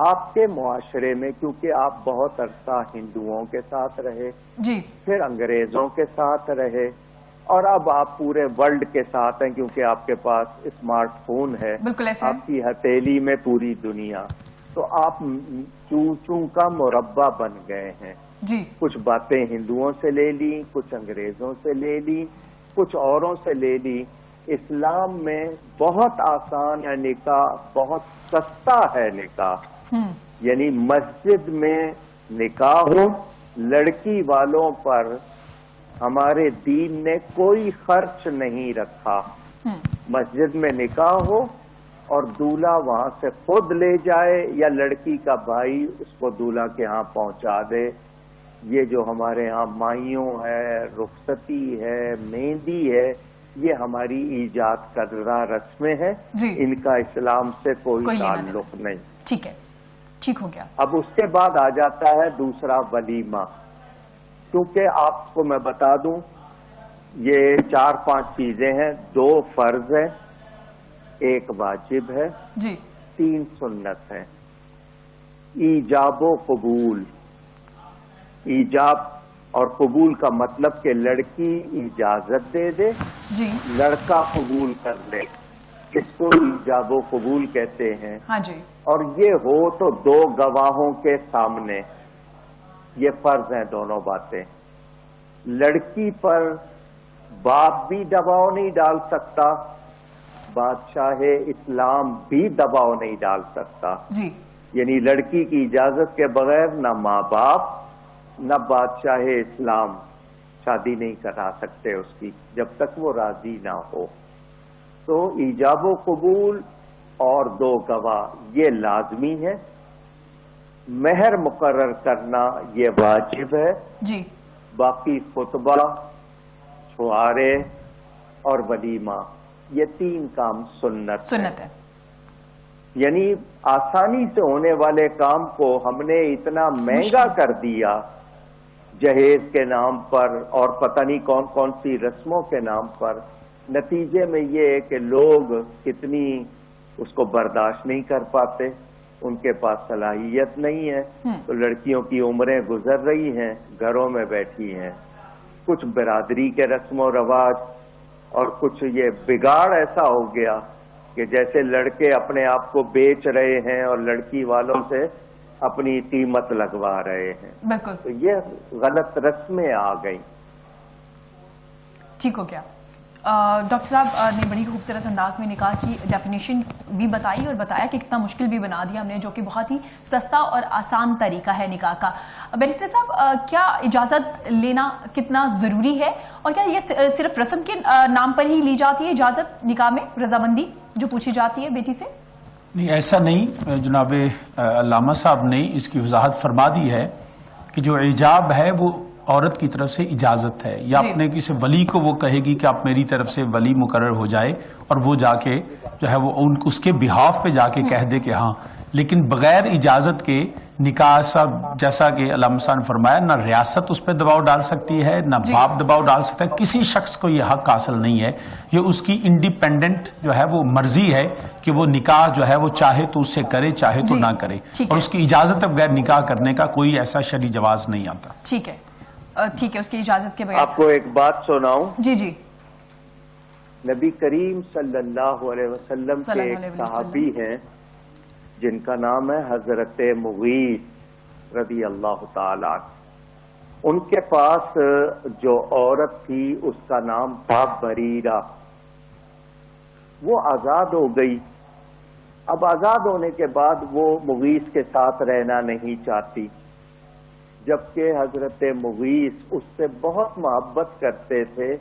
آپ کے معاشرے میں، کیونکہ آپ بہت عرصہ ہندوؤں کے ساتھ رہے، جی پھر انگریزوں کے ساتھ رہے، اور اب آپ پورے ورلڈ کے ساتھ ہیں کیونکہ آپ کے پاس اسمارٹ فون ہے، بالکل ایسے آپ کی ہتھیلی میں پوری دنیا. تو آپ چوں چوں کا مربع بن گئے ہیں. جی کچھ باتیں ہندوؤں سے لے لی، کچھ انگریزوں سے لے لی، کچھ اوروں سے لے لی. اسلام میں بہت آسان ہے نکاح، بہت سستا ہے نکاح. یعنی مسجد میں نکاح ہو، لڑکی والوں پر ہمارے دین نے کوئی خرچ نہیں رکھا. مسجد میں نکاح ہو اور دولہا وہاں سے خود لے جائے یا لڑکی کا بھائی اس کو دولہا کے ہاں پہنچا دے. یہ جو ہمارے ہاں مائیوں ہے، رخصتی ہے، مہندی ہے، یہ ہماری ایجاد کردہ رسمیں ہیں. جی. ان کا اسلام سے کوئی تعلق نہیں. ٹھیک ہے، ٹھیک ہو گیا. اب اس کے بعد آ جاتا ہے دوسرا ولیمہ. کیونکہ آپ کو میں بتا دوں یہ 4-5 چیزیں ہیں. 2 فرض ہیں، 1 واجب ہے، جی 3 سنت ہیں. ایجاب و قبول. ایجاب اور قبول کا مطلب کہ لڑکی اجازت دے دے، جی لڑکا قبول کر لے، اس کو ایجاب و قبول کہتے ہیں. ہاں جی. اور یہ ہو تو 2 گواہوں کے سامنے. یہ فرض ہیں دونوں باتیں. لڑکی پر باپ بھی دباؤ نہیں ڈال سکتا، بادشاہ اسلام بھی دباؤ نہیں ڈال سکتا. جی یعنی لڑکی کی اجازت کے بغیر نہ ماں باپ نہ بادشاہ اسلام شادی نہیں کرا سکتے اس کی جب تک وہ راضی نہ ہو. تو ایجاب و قبول اور 2 گواہ یہ لازمی ہے. مہر مقرر کرنا یہ واجب ہے. جی باقی خطبہ، چھوارے اور ولیمہ یہ 3 کام سنت ہے. یعنی آسانی سے ہونے والے کام کو ہم نے اتنا مہنگا کر دیا جہیز کے نام پر اور پتہ نہیں کون کون سی رسموں کے نام پر. نتیجے میں یہ ہے کہ لوگ اتنی اس کو برداشت نہیں کر پاتے، ان کے پاس صلاحیت نہیں ہے. تو لڑکیوں کی عمریں گزر رہی ہیں، گھروں میں بیٹھی ہیں. کچھ برادری کے رسم و رواج اور کچھ یہ بگاڑ ایسا ہو گیا کہ جیسے لڑکے اپنے آپ کو بیچ رہے ہیں اور لڑکی والوں سے اپنی قیمت لگوا رہے ہیں. بالکل. تو یہ غلط رسمیں آ گئی. ٹھیک ہو گیا. ڈاکٹر صاحب نے بڑی خوبصورت انداز میں نکاح کی ڈیفینیشن بھی بتائی اور بتایا کہ کتنا مشکل بھی بنا دیا ہم نے، جو کہ بہت ہی سستا اور آسان طریقہ ہے نکاح کا. بیرسٹر صاحب کیا اجازت لینا کتنا ضروری ہے، اور کیا یہ صرف رسم کے نام پر ہی لی جاتی ہے اجازت نکاح میں، رضامندی جو پوچھی جاتی ہے بیٹی سے؟ نہیں، ایسا نہیں. جناب علامہ صاحب نے اس کی وضاحت فرما دی ہے کہ جو ایجاب ہے وہ عورت کی طرف سے اجازت ہے، یا اپنے کسی ولی کو وہ کہے گی کہ آپ میری طرف سے ولی مقرر ہو جائے اور وہ جا کے جو ہے وہ اس کے بہاف پہ جا کے کہہ دے کہ ہاں. لیکن بغیر اجازت کے نکاح صاحب جیسا کہ علامہ صاحب نے فرمایا، نہ ریاست اس پہ دباؤ ڈال سکتی ہے، نہ باپ دباؤ ڈال سکتا ہے. کسی شخص کو یہ حق حاصل نہیں ہے. یہ اس کی انڈیپینڈنٹ جو ہے وہ مرضی ہے کہ وہ نکاح جو ہے وہ چاہے تو اس سے کرے، چاہے تو نہ کرے. اور اس کی اجازت بغیر نکاح کرنے کا کوئی ایسا شرعی جواز نہیں آتا. ٹھیک ہے، ٹھیک ہے، اس کی اجازت کے بغیر. آپ کو ایک بات سناؤں؟ جی جی. نبی کریم صلی اللہ علیہ وسلم کے ایک صحابی ہیں جن کا نام ہے حضرت مغیث رضی اللہ تعالی عنہ. ان کے پاس جو عورت تھی اس کا نام تھا بریرہ. وہ آزاد ہو گئی. اب آزاد ہونے کے بعد وہ مغیث کے ساتھ رہنا نہیں چاہتی، جبکہ حضرت مغیث اس سے بہت محبت کرتے تھے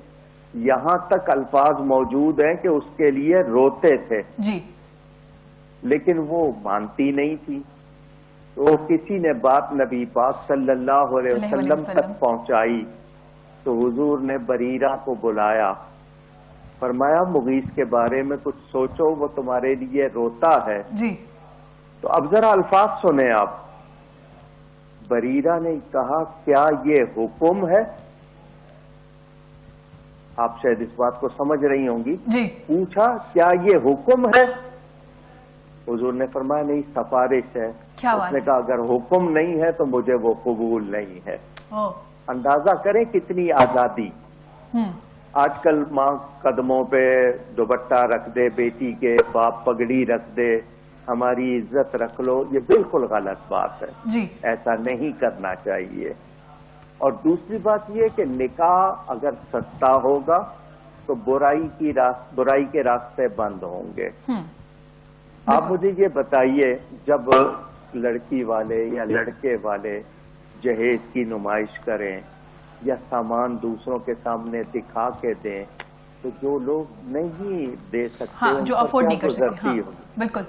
یہاں تک الفاظ موجود ہیں کہ اس کے لیے روتے تھے جی لیکن وہ مانتی نہیں تھی. تو کسی نے بات نبی پاک صلی اللہ علیہ وسلم تک پہنچائی تو حضور نے بریرہ کو بلایا, فرمایا مغیث کے بارے میں کچھ سوچو, وہ تمہارے لیے روتا ہے. جی تو اب ذرا الفاظ سنیں آپ. بریرہ نے کہا کیا یہ حکم ہے؟ آپ شاید اس بات کو سمجھ رہی ہوں گی. جی پوچھا کیا یہ حکم ہے؟ حضور نے فرمایا نہیں, سفارش ہے. اس نے کہا اگر حکم نہیں ہے تو مجھے وہ قبول نہیں ہے. اندازہ کریں کتنی آزادی. آج کل ماں قدموں پہ دوپٹہ رکھ دے بیٹی کے, باپ پگڑی رکھ دے, ہماری عزت رکھ لو, یہ بالکل غلط بات ہے. جی ایسا نہیں کرنا چاہیے. اور دوسری بات یہ کہ نکاح اگر سستا ہوگا تو برائی کے راستے بند ہوں گے. آپ مجھے یہ بتائیے, جب لڑکی والے یا لڑکے والے جہیز کی نمائش کریں یا سامان دوسروں کے سامنے دکھا کے دیں تو جو لوگ نہیں دے سکتے جو افورڈ نہیں کر سکتے, بالکل.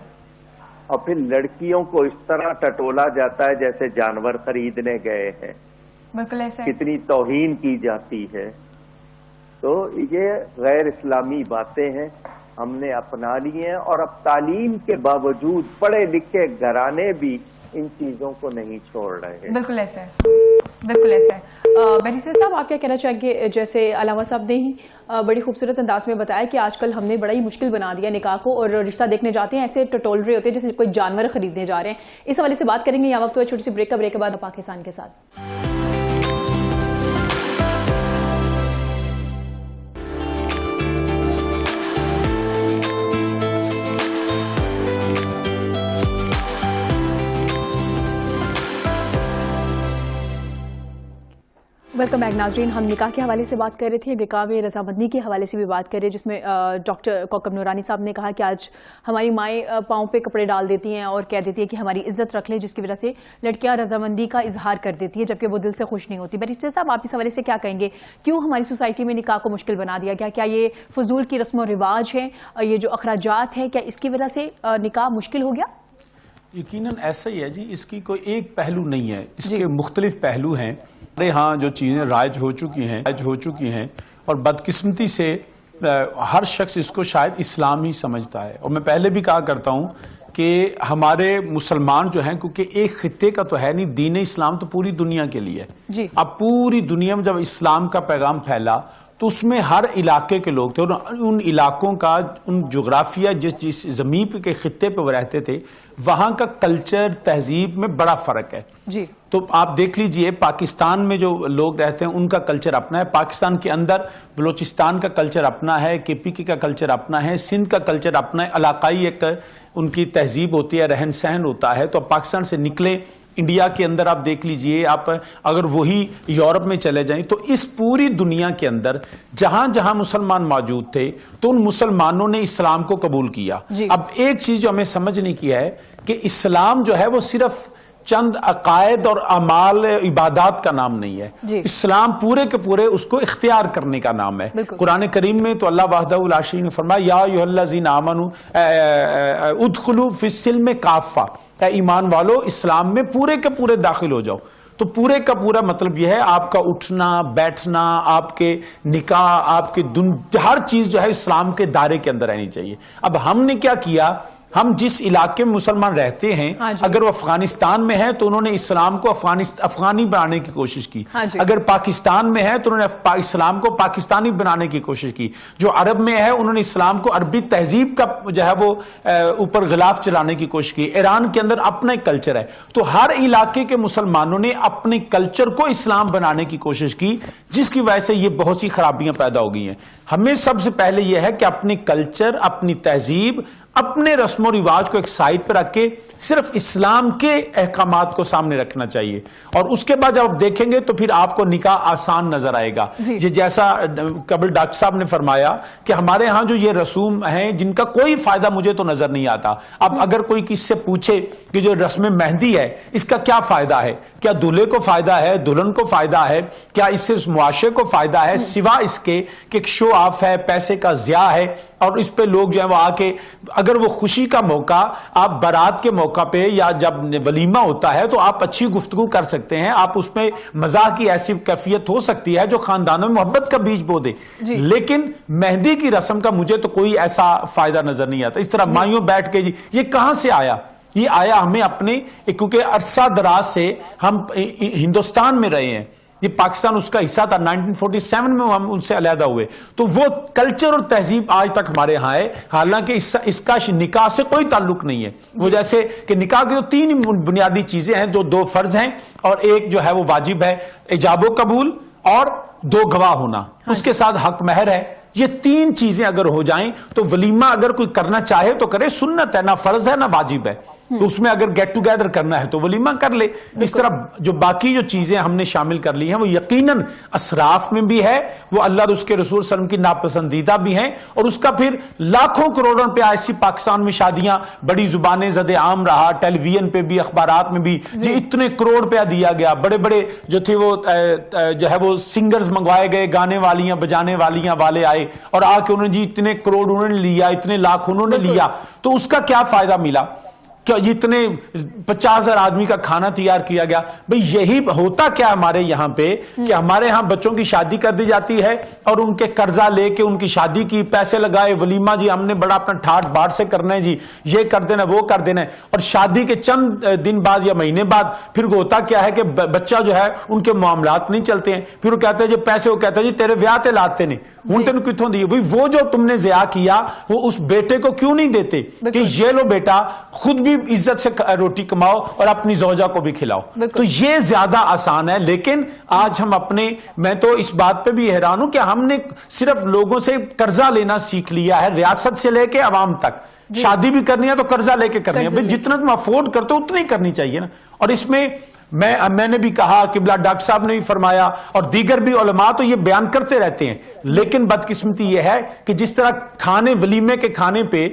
اور پھر لڑکیوں کو اس طرح ٹٹولا جاتا ہے جیسے جانور خریدنے گئے ہیں. بالکل ایسا کتنی توہین کی جاتی ہے. تو یہ غیر اسلامی باتیں ہیں, ہم نے اپنا لی ہیں. اور اب تعلیم کے باوجود پڑھے لکھے گھرانے بھی ان چیزوں کو نہیں چھوڑ رہے ہیں. بالکل ایسا ہے, بالکل ایسا ہے. بیریسٹر صاحب آپ کیا کہنا چاہیں گے؟ جیسے علامہ صاحب نے ہی بڑی خوبصورت انداز میں بتایا کہ آج کل ہم نے بڑا ہی مشکل بنا دیا نکاح کو, اور رشتہ دیکھنے جاتے ہیں ایسے ٹٹول رہے ہوتے ہیں جیسے کوئی جانور خریدنے جا رہے ہیں. اس حوالے سے بات کریں گے. یہاں وقت ہے چھوٹی سی بریک کے بعد پاکستان کے ساتھ. ویلکم بیک ناظرین. ہم نکاح کے حوالے سے بات کر رہے تھے, نکاح میں رضامندی کے حوالے سے بھی بات کر رہے ہیں, جس میں ڈاکٹر کوکب نورانی صاحب نے کہا کہ آج ہماری مائیں پاؤں پہ کپڑے ڈال دیتی ہیں اور کہہ دیتی ہے کہ ہماری عزت رکھ لیں, جس کی وجہ سے لڑکیاں رضامندی کا اظہار کر دیتی ہے جبکہ وہ دل سے خوش نہیں ہوتی. بیریسٹر صاحب آپ اس حوالے سے کیا کہیں گے؟ کیوں ہماری سوسائٹی میں نکاح کو مشکل بنا دیا گیا؟ کیا یہ فضول کی رسم و رواج ہے, یہ جو اخراجات ہیں, کیا اس کی وجہ سے نکاح مشکل ہو گیا؟ یقیناً ایسا ہی ہے جی. اس کی کوئی ایک پہلو نہیں ہے, اس کے مختلف پہلو ہیں. ہمارے ہاں جو چیزیں رائج ہو چکی ہیں اور بدقسمتی سے ہر شخص اس کو شاید اسلام ہی سمجھتا ہے. اور میں پہلے بھی کہا کرتا ہوں کہ ہمارے مسلمان جو ہیں, کیونکہ ایک خطے کا تو ہے نہیں, دین اسلام تو پوری دنیا کے لیے ہے. اب پوری دنیا میں جب اسلام کا پیغام پھیلا تو اس میں ہر علاقے کے لوگ تھے, اور ان علاقوں کا, ان جغرافیہ جس زمین کے خطے پہ وہ رہتے تھے, وہاں کا کلچر تہذیب میں بڑا فرق ہے. جی تو آپ دیکھ لیجئے پاکستان میں جو لوگ رہتے ہیں ان کا کلچر اپنا ہے, پاکستان کے اندر بلوچستان کا کلچر اپنا ہے, کے پی کے کا کلچر اپنا ہے, سندھ کا کلچر اپنا ہے, علاقائی ایک ان کی تہذیب ہوتی ہے, رہن سہن ہوتا ہے. تو اب پاکستان سے نکلے انڈیا کے اندر آپ دیکھ لیجئے, آپ اگر وہی یورپ میں چلے جائیں تو اس پوری دنیا کے اندر جہاں جہاں مسلمان موجود تھے تو ان مسلمانوں نے اسلام کو قبول کیا. اب ایک چیز جو ہمیں سمجھنے کی ہے کہ اسلام جو ہے وہ صرف چند عقائد اور اعمال عبادات کا نام نہیں ہے. اسلام پورے کے پورے اس کو اختیار کرنے کا نام ہے. قرآن کریم میں تو اللہ وحدہ لا شریک نے فرمایا یا ایھا الذین آمنوا ادخلوا فی السلم کافہ, اے ایمان والو اسلام میں پورے کے پورے داخل ہو جاؤ. تو پورے کا پورا مطلب یہ ہے آپ کا اٹھنا بیٹھنا, آپ کے نکاح, آپ کے ہر چیز جو ہے اسلام کے دائرے کے اندر رہنی چاہیے. اب ہم نے کیا کیا, ہم جس علاقے میں مسلمان رہتے ہیں اگر وہ افغانستان میں ہے تو انہوں نے اسلام کو افغانی بنانے کی کوشش کی, اگر پاکستان میں ہے تو انہوں نے اسلام کو پاکستانی بنانے کی کوشش کی, جو عرب میں ہے انہوں نے اسلام کو عربی تہذیب کا جو ہے وہ اوپر غلاف چلانے کی کوشش کی. ایران کے اندر اپنا ایک کلچر ہے. تو ہر علاقے کے مسلمانوں نے اپنے کلچر کو اسلام بنانے کی کوشش کی, جس کی وجہ سے یہ بہت سی خرابیاں پیدا ہو گئی ہیں. ہمیں سب سے پہلے یہ ہے کہ اپنے کلچر, اپنی تہذیب, اپنے رسم رسم و رواج کو ایک سائڈ پہ رکھ کے صرف اسلام کے احکامات کو سامنے رکھنا چاہیے، اور اس کے بعد جب آپ دیکھیں گے تو پھر آپ کو نکاح آسان نظر آئے گا. یہ جیسا قبل ڈاکٹر صاحب نے فرمایا کہ ہمارے ہاں جو یہ رسوم ہیں جن کا کوئی فائدہ مجھے تو نظر نہیں آتا. اب اگر کوئی کس سے پوچھے کہ جو رسم مہندی ہے اس کا کیا فائدہ ہے، کیا دولہے کو فائدہ ہے، دلہن کو فائدہ ہے، کیا اس سے معاشرے کو فائدہ ہے، سوا اس کے کہ ایک شو آف ہے، پیسے کا ضیاع ہے، اور اس پہ لوگ جو ہے وہ آ کے اگر وہ خوشی کا موقع آپ بارات کے موقع پہ یا جب ولیمہ ہوتا ہے تو آپ اچھی گفتگو کر سکتے ہیں، آپ اس میں مزاح کی ایسی کیفیت ہو سکتی ہے جو خاندانوں میں محبت کا بیج بو دے. لیکن مہندی کی رسم کا مجھے تو کوئی ایسا فائدہ نظر نہیں آتا. اس طرح مائیوں بیٹھ کے یہ کہاں سے آیا؟ یہ آیا ہمیں اپنے، کیونکہ عرصہ دراز سے ہم ہندوستان میں رہے ہیں، یہ پاکستان اس کا حصہ تھا، 1947 میں ہم ان سے علیحدہ ہوئے، تو وہ کلچر اور تہذیب آج تک ہمارے ہاں ہے. حالانکہ اس کا نکاح سے کوئی تعلق نہیں ہے. وہ جیسے کہ نکاح کی 3 بنیادی چیزیں ہیں، جو 2 فرض ہیں اور ایک جو ہے وہ واجب ہے، ایجاب و قبول اور 2 گواہ ہونا، اس کے ساتھ حق مہر ہے. یہ 3 چیزیں اگر ہو جائیں تو ولیمہ اگر کوئی کرنا چاہے تو کرے، سنت ہے، نہ فرض ہے نہ واجب ہے. تو اس میں اگر گیٹ ٹوگیدر کرنا ہے تو ولیمہ کر لے. اس طرح جو باقی جو چیزیں ہم نے شامل کر لی ہیں وہ یقیناً اسراف میں بھی ہے، وہ اللہ اور اس کے رسول صلی اللہ علیہ وسلم کی ناپسندیدہ بھی ہیں، اور اس کا پھر لاکھوں کروڑوں پہ ایسی پاکستان میں شادیاں بڑی زبانیں زد عام رہا، ٹیلی ویژن پہ بھی، اخبارات میں بھی جی اتنے کروڑ پہ دیا گیا. بڑے بڑے جو تھے وہ جو ہے وہ سنگرز منگوائے گئے، گانے والیاں بجانے والیاں والے آئے اور آ کے انہوں نے جی اتنے کروڑ انہوں نے لیا، اتنے لاکھ انہوں نے لیا. تو اس کا کیا فائدہ ملا؟ کہ اتنے 50,000 آدمی کا کھانا تیار کیا گیا. بھئی یہی ہوتا کیا ہمارے یہاں پہ کہ ہمارے ہاں بچوں کی شادی کر دی جاتی ہے اور ان کے قرضہ لے کے ان کی شادی کی، پیسے لگائے، ولیمہ جی ہم نے بڑا اپنا ٹھاٹ باٹ سے کرنا ہے، جی یہ کر دینا وہ کر دینا ہے، اور شادی کے چند دن بعد یا مہینے بعد پھر ہوتا کیا ہے کہ بچہ جو ہے ان کے معاملات نہیں چلتے ہیں. پھر وہ کہتے ہیں جی پیسے، وہ کہتا ہے جی تیرے بیاہ تے لاتے نہیں ہوں تینوں کتوں دیے. وہ جو تم نے ضیاع کیا وہ اس بیٹے کو کیوں نہیں دیتے کہ یہ لو بیٹا خود بھی عزت سے روٹی کماؤ اور اپنی زوجہ کو بھی کھلاؤ. تو یہ زیادہ آسان ہے. لیکن آج ہم میں تو اس بات پہ بھی حیران ہوں کہ ہم نے صرف لوگوں سے قرضہ لینا سیکھ لیا ہے، ریاست سے لے کے عوام تک. شادی بھی کرنی ہے تو قرضہ لے کے کرنی ہے. جتنا تم افورڈ کرتے ہو اتنی کرنی چاہیے نا. اور اس میں میں نے بھی کہا، قبلہ ڈاکٹر صاحب نے بھی فرمایا اور دیگر بھی علماء تو یہ بیان کرتے رہتے ہیں. لیکن بدقسمتی یہ ہے کہ جس طرح ولیمے کے کھانے پہ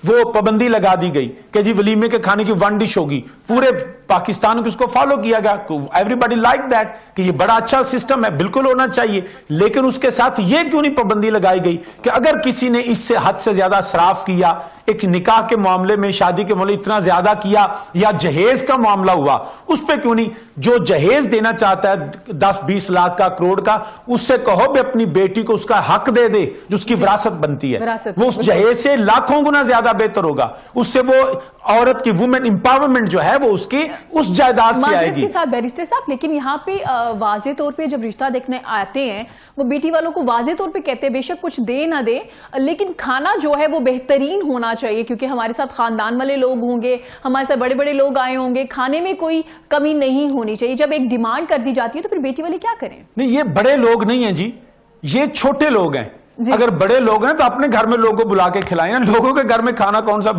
وہ پابندی لگا دی گئی کہ جی ولیمے کے کھانے کی 1 ڈش ہوگی، پورے پاکستان کو اس کو فالو کیا گیا. ایوری باڈی لائک دیٹ کہ یہ بڑا اچھا سسٹم ہے، بالکل ہونا چاہیے. لیکن اس کے ساتھ یہ کیوں نہیں پابندی لگائی گئی کہ اگر کسی نے اس سے حد سے زیادہ اسراف کیا، ایک نکاح کے معاملے میں، شادی کے معاملے اتنا زیادہ کیا، یا جہیز کا معاملہ ہوا اس پہ کیوں نہیں، جو جہیز دینا چاہتا ہے 10-20 لاکھ کا، کروڑ کا، اس سے کہو بھی اپنی بیٹی کو اس کا حق دے دے جو اس کی وراثت بنتی ہے. وہ اس جہیز سے لاکھوں گنا زیادہ بہتر ہوگا. اس سے وہ عورت کی وومن امپاورمنٹ جو ہے وہ اس کی اس جائیداد سے آئے گی. کے ساتھ بیرسٹر صاحب، لیکن یہاں پہ واضح طور پہ جب رشتہ دیکھنے آتے ہیں وہ بیٹی والوں کو واضح طور پہ کہتے ہیں بے شک کچھ دے نہ دے لیکن کھانا جو ہے وہ بہترین ہونا چاہیے، کیونکہ ہمارے ساتھ خاندان والے لوگ ہوں گے، ہمارے ساتھ بڑے بڑے لوگ آئے ہوں گے، کھانے میں کوئی کمی نہیں ہونی چاہیے. جب ایک ڈیمانڈ کر دی جاتی ہے تو پھر بیٹی والے کیا کریں؟ نہیں، یہ بڑے لوگ نہیں ہیں جی، یہ چھوٹے لوگ ہیں. اگر بڑے لوگ ہیں تو اپنے گھر میں لوگوں کو بلا کے کھلائیں. لوگوں کے گھر میں کھانا کون سا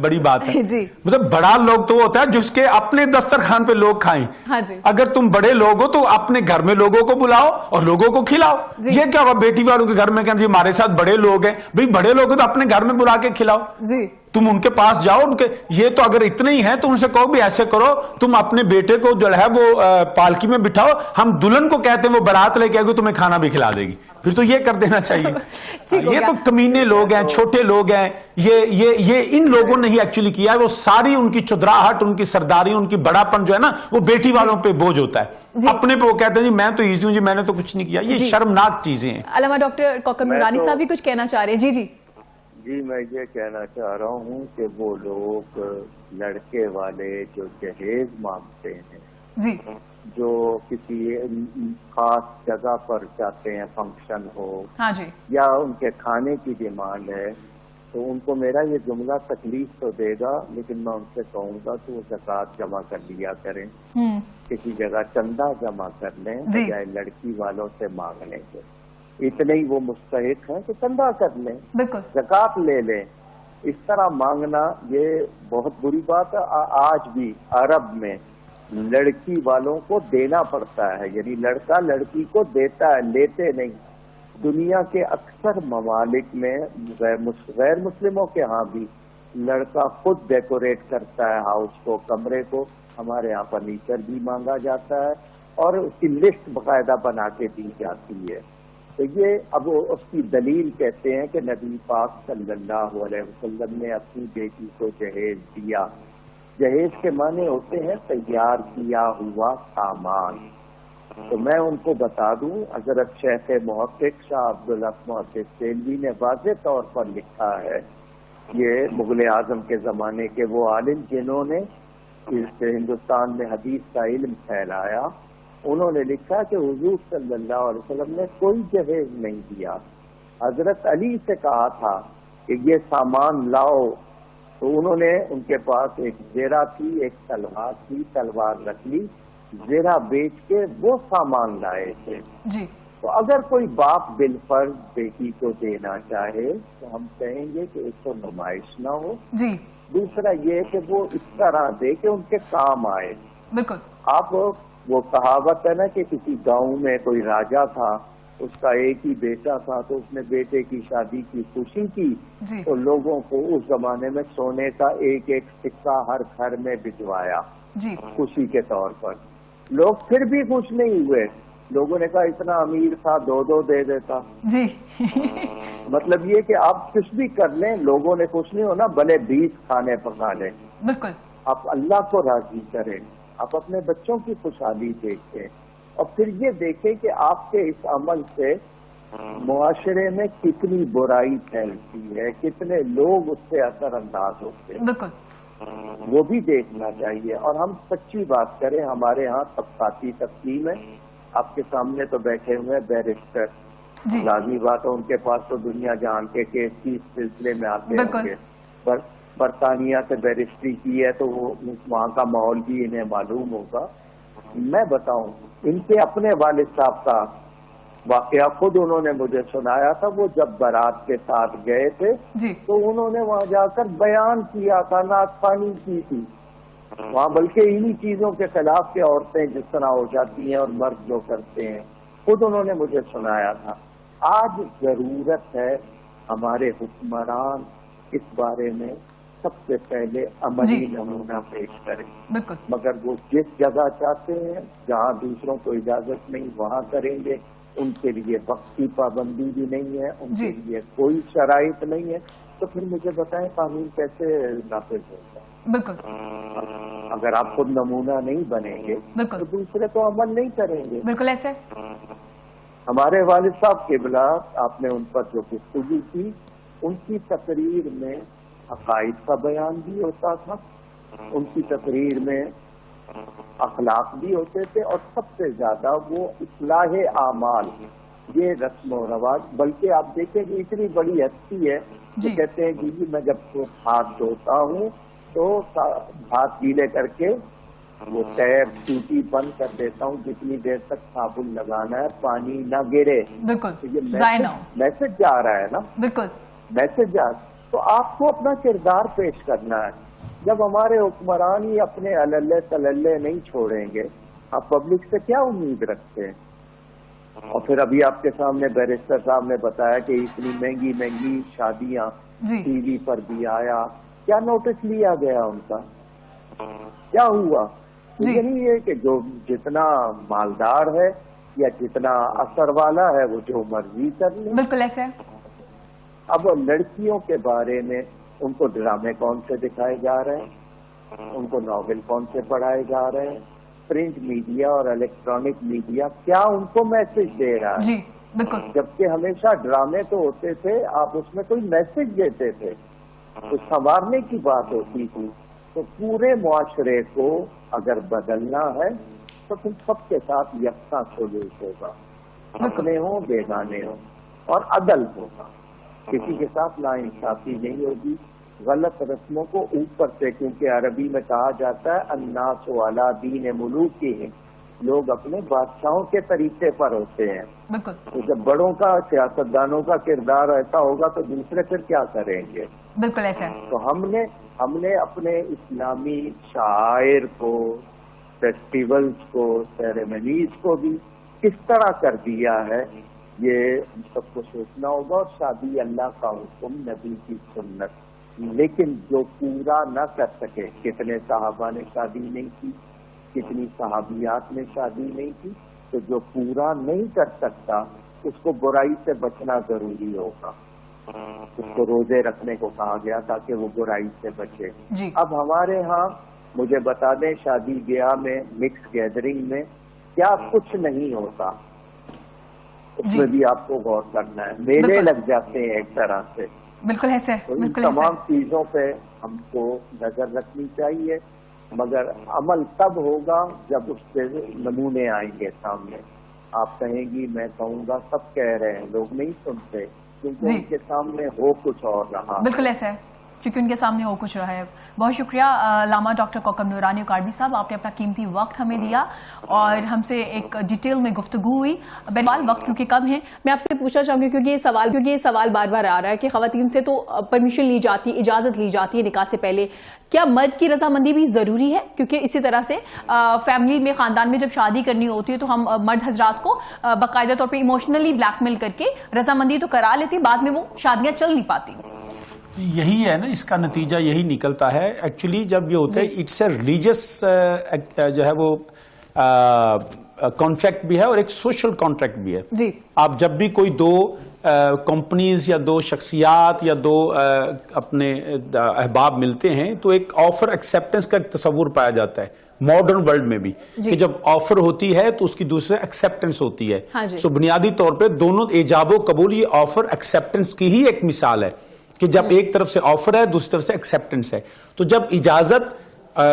بڑی بات ہے؟ مطلب بڑا لوگ تو ہوتا ہے جس کے اپنے دسترخوان پہ لوگ کھائیں. اگر تم بڑے لوگ ہو تو اپنے گھر میں لوگوں کو بلاؤ اور لوگوں کو کھلاؤ. یہ کیا ہوا بیٹی والوں کے گھر میں کہ ہمارے ساتھ بڑے لوگ ہیں؟ بھئی بڑے لوگ ہیں تو اپنے گھر میں بلا کے کھلاؤ. تم ان کے پاس جاؤ، ان کے یہ تو اگر اتنے ہی ہیں تو ان سے کہو بھی ایسے کرو، تم اپنے بیٹے کو جو ہے وہ پالکی میں بٹھاؤ، ہم دلہن کو کہتے ہیں وہ بارات لے کے آئے گی تمہیں کھانا بھی کھلا دے گی. پھر تو یہ کر دینا چاہیے. یہ تو کمینے لوگ ہیں، چھوٹے لوگ ہیں. یہ ان لوگوں نے ہی ایکچولی کیا ہے. وہ ساری ان کی چدراہٹ، ان کی سرداری، ان کی بڑا پن جو ہے نا وہ بیٹی والوں پہ بوجھ ہوتا ہے. اپنے پہ وہ کہتے ہیں جی میں تو ایزی ہوں جی، میں نے تو کچھ نہیں کیا. یہ شرمناک چیزیں ہیں. علامہ ڈاکٹر کوکر نورانی صاحب بھی کچھ کہنا چاہ رہے ہیں. جی میں یہ کہنا چاہ رہا ہوں کہ وہ لوگ لڑکے والے جو جہیز مانگتے ہیں، جو کسی خاص جگہ پر جاتے ہیں، فنکشن ہو یا ان کے کھانے کی ڈیمانڈ ہے، تو ان کو میرا یہ جملہ تکلیف تو دے گا، لیکن میں ان سے کہوں گا کہ وہ زکوٰۃ جمع کر لیا کریں، کسی جگہ چندہ جمع کر لیں بجائے لڑکی والوں سے مانگنے کے. اتنے ہی وہ مستحق ہیں تو چندہ کر لیں، زکوٰۃ لے لیں. اس طرح مانگنا یہ بہت بری بات ہے. آج بھی عرب میں لڑکی والوں کو دینا پڑتا ہے, یعنی لڑکا لڑکی کو دیتا ہے, لیتے نہیں. دنیا کے اکثر ممالک میں غیر مسلموں کے ہاں بھی لڑکا خود ڈیکوریٹ کرتا ہے ہاؤس کو, کمرے کو. ہمارے یہاں فرنیچر بھی مانگا جاتا ہے اور اس کی لسٹ باقاعدہ بنا کے دی جاتی ہے. تو یہ اب اس کی دلیل کہتے ہیں کہ نبی پاک صلی اللہ علیہ وسلم نے اپنی بیٹی کو جہیز دیا. جہیز کے معنی ہوتے ہیں تیار کیا ہوا سامان. تو میں ان کو بتا دوں, حضرت شیخ محقق شاہ عبدالحق محدث دہلوی نے واضح طور پر لکھا ہے, یہ مغل اعظم کے زمانے کے وہ عالم جنہوں نے اس ہندوستان میں حدیث کا علم پھیلایا, انہوں نے لکھا کہ حضور صلی اللہ علیہ وسلم نے کوئی جہیز نہیں دیا. حضرت علی سے کہا تھا کہ یہ سامان لاؤ, تو انہوں نے ان کے پاس ایک زیرہ تھی, ایک تلوار تھی, تلوار رکھ لی, زیرہ بیچ کے وہ سامان لائے تھے. جی. تو اگر کوئی باپ بالفرض بیٹی کو دینا چاہے تو ہم کہیں گے کہ اس کو نمائش نہ ہو. جی. دوسرا یہ کہ وہ اس طرح دے کہ ان کے کام آئے. بالکل. آپ وہ کہاوت ہے نا کہ کسی گاؤں میں کوئی راجا تھا, اس کا ایک ہی بیٹا تھا, تو اس نے بیٹے کی شادی کی خوشی کی. جی. تو لوگوں کو اس زمانے میں سونے کا ایک ایک سکہ ہر گھر میں بھجوایا جی. خوشی کے طور پر. لوگ پھر بھی خوش نہیں ہوئے. لوگوں نے کہا اتنا امیر تھا, دو دے دیتا. جی. مطلب یہ کہ آپ کچھ بھی کر لیں, لوگوں نے خوش نہیں ہونا, بھلے 20 کھانے پکا لیں. بالکل. آپ اللہ کو راضی کریں, آپ اپنے بچوں کی خوشحالی دیکھیں, اور پھر یہ دیکھیں کہ آپ کے اس عمل سے معاشرے میں کتنی برائی پھیلتی ہے, کتنے لوگ اس سے اثر انداز ہوتے ہیں. بالکل. وہ بھی دیکھنا چاہیے. اور ہم سچی بات کریں, ہمارے ہاں طبقاتی تقسیم ہے. آپ کے سامنے تو بیٹھے ہوئے بیرسٹر, جی. لازمی بات ہے ان کے پاس تو دنیا جان کے کیس کی سلسلے میں آتے بالکل. ہوں گے. برطانیہ سے بیرسٹری کی ہے تو وہاں کا ماحول بھی انہیں معلوم ہوگا. میں بتاؤں, ان کے اپنے والد صاحب کا واقعہ خود انہوں نے مجھے سنایا تھا. وہ جب بارات کے ساتھ گئے تھے جی. تو انہوں نے وہاں جا کر بیان کیا تھا, نعت کی تھی وہاں, بلکہ انہی چیزوں کے خلاف کہ عورتیں جس طرح ہو جاتی ہیں اور مرد جو کرتے ہیں, خود انہوں نے مجھے سنایا تھا. آج ضرورت ہے ہمارے حکمران اس بارے میں سب سے پہلے عملی نمونہ پیش کریں. بالکل. مگر وہ جس جگہ چاہتے ہیں جہاں دوسروں کو اجازت نہیں وہاں کریں گے. ان کے لیے وقت کی پابندی بھی نہیں ہے, ان کے لیے کوئی شرائط نہیں ہے. تو پھر مجھے بتائیں قانون کیسے نافذ ہوگا؟ بالکل. اگر آپ خود نمونہ نہیں بنیں گے تو دوسرے تو عمل نہیں کریں گے. بالکل ایسے. ہمارے والد صاحب قبلہ, آپ نے ان پر جو گفتگو کی, ان کی تقریر میں عقائد کا بیان بھی ہوتا تھا, ان کی تقریر میں اخلاق بھی ہوتے تھے, اور سب سے زیادہ وہ اصلاح اعمال, یہ رسم و رواج. بلکہ آپ دیکھیں کہ اتنی بڑی ہستی ہے جو کہتے ہیں جی میں جب ہاتھ دھوتا ہوں تو ہاتھ گیلے کر کے وہ ٹیپ ٹوٹی بند کر دیتا ہوں, جتنی دیر تک صابن لگانا ہے پانی نہ گرے. بالکل. یہ میسج جا رہا ہے نا. بالکل. میسج جا. تو آپ کو اپنا کردار پیش کرنا ہے. جب ہمارے حکمران ہی اپنے اللہ تللے نہیں چھوڑیں گے, آپ پبلک سے کیا امید رکھتے ہیں؟ اور پھر ابھی آپ کے سامنے بیرسٹر صاحب نے بتایا کہ اتنی مہنگی مہنگی شادیاں ٹی وی پر بھی آیا, کیا نوٹس لیا گیا ان کا؟ کیا ہوا؟ یہی ہے کہ جو جتنا مالدار ہے یا جتنا اثر والا ہے وہ جو مرضی کر لے. بالکل ایسے. اب لڑکیوں کے بارے میں ان کو ڈرامے کون سے دکھائے جا رہے ہیں, ان کو ناول کون سے پڑھائے جا رہے ہیں, پرنٹ میڈیا اور الیکٹرانک میڈیا کیا ان کو میسج دے رہا ہے؟ جی بالکل. جبکہ ہمیشہ ڈرامے تو ہوتے تھے, آپ اس میں کوئی میسج دیتے تھے, تو سنوارنے کی بات ہوتی تھی. تو پورے معاشرے کو اگر بدلنا ہے تو پھر سب کے ساتھ یکساں سلوک ہوگا, اپنے ہوں بیگانے ہوں, اور عدل ہوگا. کسی کے ساتھ ناانصافی نہیں ہوگی. غلط رسموں کو اوپر سے, کیونکہ عربی میں کہا جاتا ہے الناس علی دین ملوکہم, لوگ اپنے بادشاہوں کے طریقے پر ہوتے ہیں. بالکل تو جب بڑوں کا سیاستدانوں کا کردار ایسا ہوگا تو دوسرے پھر کیا کریں گے؟ بالکل ایسا. تو ہم نے اپنے اسلامی شعائر کو، فیسٹیولز کو، سیریمنیز کو بھی کس طرح کر دیا ہے، یہ ہم سب کو سوچنا ہوگا. اور شادی اللہ کا حکم، نبی کی سنت. لیکن جو پورا نہ کر سکے، کتنے صحابہ نے شادی نہیں کی، کتنی صحابیات نے شادی نہیں کی، تو جو پورا نہیں کر سکتا اس کو برائی سے بچنا ضروری ہوگا. اس کو روزے رکھنے کو کہا گیا تاکہ وہ برائی سے بچے. جی. اب ہمارے ہاں مجھے بتا دیں، شادی بیاہ میں، مکس گیدرنگ میں کیا کچھ نہیں ہوتا، اس میں بھی آپ کو غور کرنا ہے. میلے لگ جاتے ہیں ایک طرح سے. بالکل ایسے. تو ان تمام چیزوں پہ ہم کو نظر رکھنی چاہیے، مگر عمل تب ہوگا جب اس سے نمونے آئیں گے سامنے. آپ کہیں گی، میں کہوں گا، سب کہہ رہے ہیں، لوگ نہیں سنتے کیونکہ ان کے سامنے ہو کچھ اور رہا. بالکل ایسا ہے، کیونکہ ان کے سامنے ہو کچھ رہا ہے. بہت شکریہ علامہ ڈاکٹر کوکب نورانی اکاڑوی صاحب، آپ نے اپنا قیمتی وقت ہمیں دیا اور ہم سے ایک ڈیٹیل میں گفتگو ہوئی. بہرحال وقت کیونکہ کم ہے، میں آپ سے پوچھنا چاہوں گی کیونکہ یہ سوال بار بار آ رہا ہے کہ خواتین سے تو پرمیشن لی جاتی، اجازت لی جاتی ہے نکاح سے پہلے، کیا مرد کی رضامندی بھی ضروری ہے؟ کیونکہ اسی طرح سے فیملی میں، خاندان میں جب شادی کرنی ہوتی ہے تو ہم مرد حضرات کو باقاعدہ طور پہ ایموشنلی بلیک میل کر کے رضامندی تو کرا لیتے، بعد میں وہ شادیاں چل نہیں پاتی. یہی ہے نا، اس کا نتیجہ یہی نکلتا ہے. ایکچولی جب یہ ہوتا ہے، اٹس اے ریلیجس جو ہے وہ کانٹریکٹ بھی ہے اور ایک سوشل کانٹریکٹ بھی ہے. جی. آپ جب بھی کوئی دو کمپنیز یا دو شخصیات یا دو اپنے احباب ملتے ہیں تو ایک آفر ایکسیپٹنس کا تصور پایا جاتا ہے ماڈرن ورلڈ میں بھی. کہ جب آفر ہوتی ہے تو اس کی دوسرے ایکسیپٹنس ہوتی ہے. سو بنیادی طور پہ دونوں ایجاب و قبول، یہ آفر ایکسیپٹنس کی ہی ایک مثال ہے کہ جب ایک طرف سے آفر ہے، دوسری طرف سے ایکسیپٹنس ہے. تو جب اجازت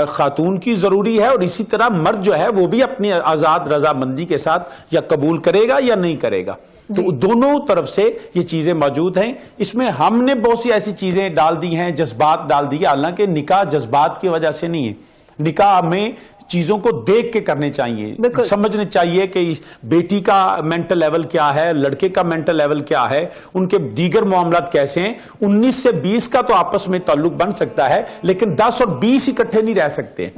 خاتون کی ضروری ہے اور اسی طرح مرد جو ہے وہ بھی اپنی آزاد رضامندی کے ساتھ یا قبول کرے گا یا نہیں کرے گا. تو دونوں طرف سے یہ چیزیں موجود ہیں. اس میں ہم نے بہت سی ایسی چیزیں ڈال دی ہیں، جذبات ڈال دی ہیں. حالانکہ نکاح جذبات کی وجہ سے نہیں ہے. نکاح میں چیزوں کو دیکھ کے کرنے چاہیے، سمجھنے چاہیے کہ بیٹی کا مینٹل لیول کیا ہے، لڑکے کا مینٹل لیول کیا ہے، ان کے دیگر معاملات کیسے ہیں. 19 سے 20 کا تو آپس میں تعلق بن سکتا ہے لیکن 10 اور 20 اکٹھے نہیں رہ سکتے.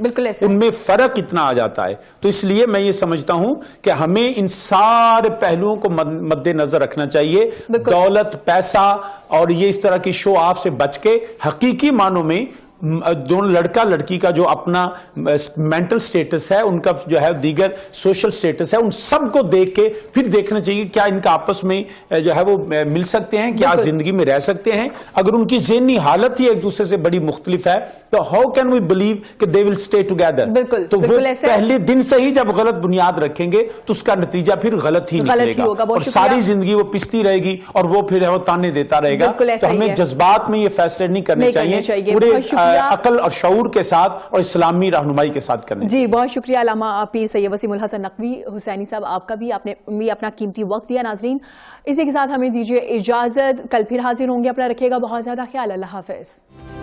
ان میں فرق اتنا آ جاتا ہے. تو اس لیے میں یہ سمجھتا ہوں کہ ہمیں ان سارے پہلوؤں کو مد نظر رکھنا چاہیے. دولت، پیسہ اور یہ اس طرح کی شو آف سے بچ کے حقیقی معنوں میں دونوں لڑکا لڑکی کا جو اپنا مینٹل سٹیٹس ہے، ان کا جو ہے دیگر سوشل سٹیٹس ہے، ان سب کو دیکھ کے پھر دیکھنا چاہیے کیا ان کا آپس میں جو ہے وہ مل سکتے ہیں، کیا زندگی میں رہ سکتے ہیں. اگر ان کی ذہنی حالت ہی ایک دوسرے سے بڑی مختلف ہے تو ہاؤ کین وی بلیو کہ دے ول اسٹے ٹوگیدر. تو وہ پہلے دن سے ہی جب غلط بنیاد رکھیں گے تو اس کا نتیجہ پھر غلط ہی نکلے گا اور ساری زندگی وہ پستی رہے گی اور وہ پھر وہ تانے دیتا رہے گا. تو ہمیں جذبات میں یہ فیصلے نہیں کرنے چاہیے، پورے عقل اور شعور کے ساتھ اور اسلامی رہنمائی کے ساتھ کرنے. جی بہت شکریہ علامہ پیر سید وسیم الحسن نقوی حسینی صاحب، آپ کا بھی، آپ نے بھی اپنا قیمتی وقت دیا. ناظرین اسی کے ساتھ ہمیں دیجیے اجازت، کل پھر حاضر ہوں گے. اپنا رکھیے گا بہت زیادہ خیال. اللہ حافظ.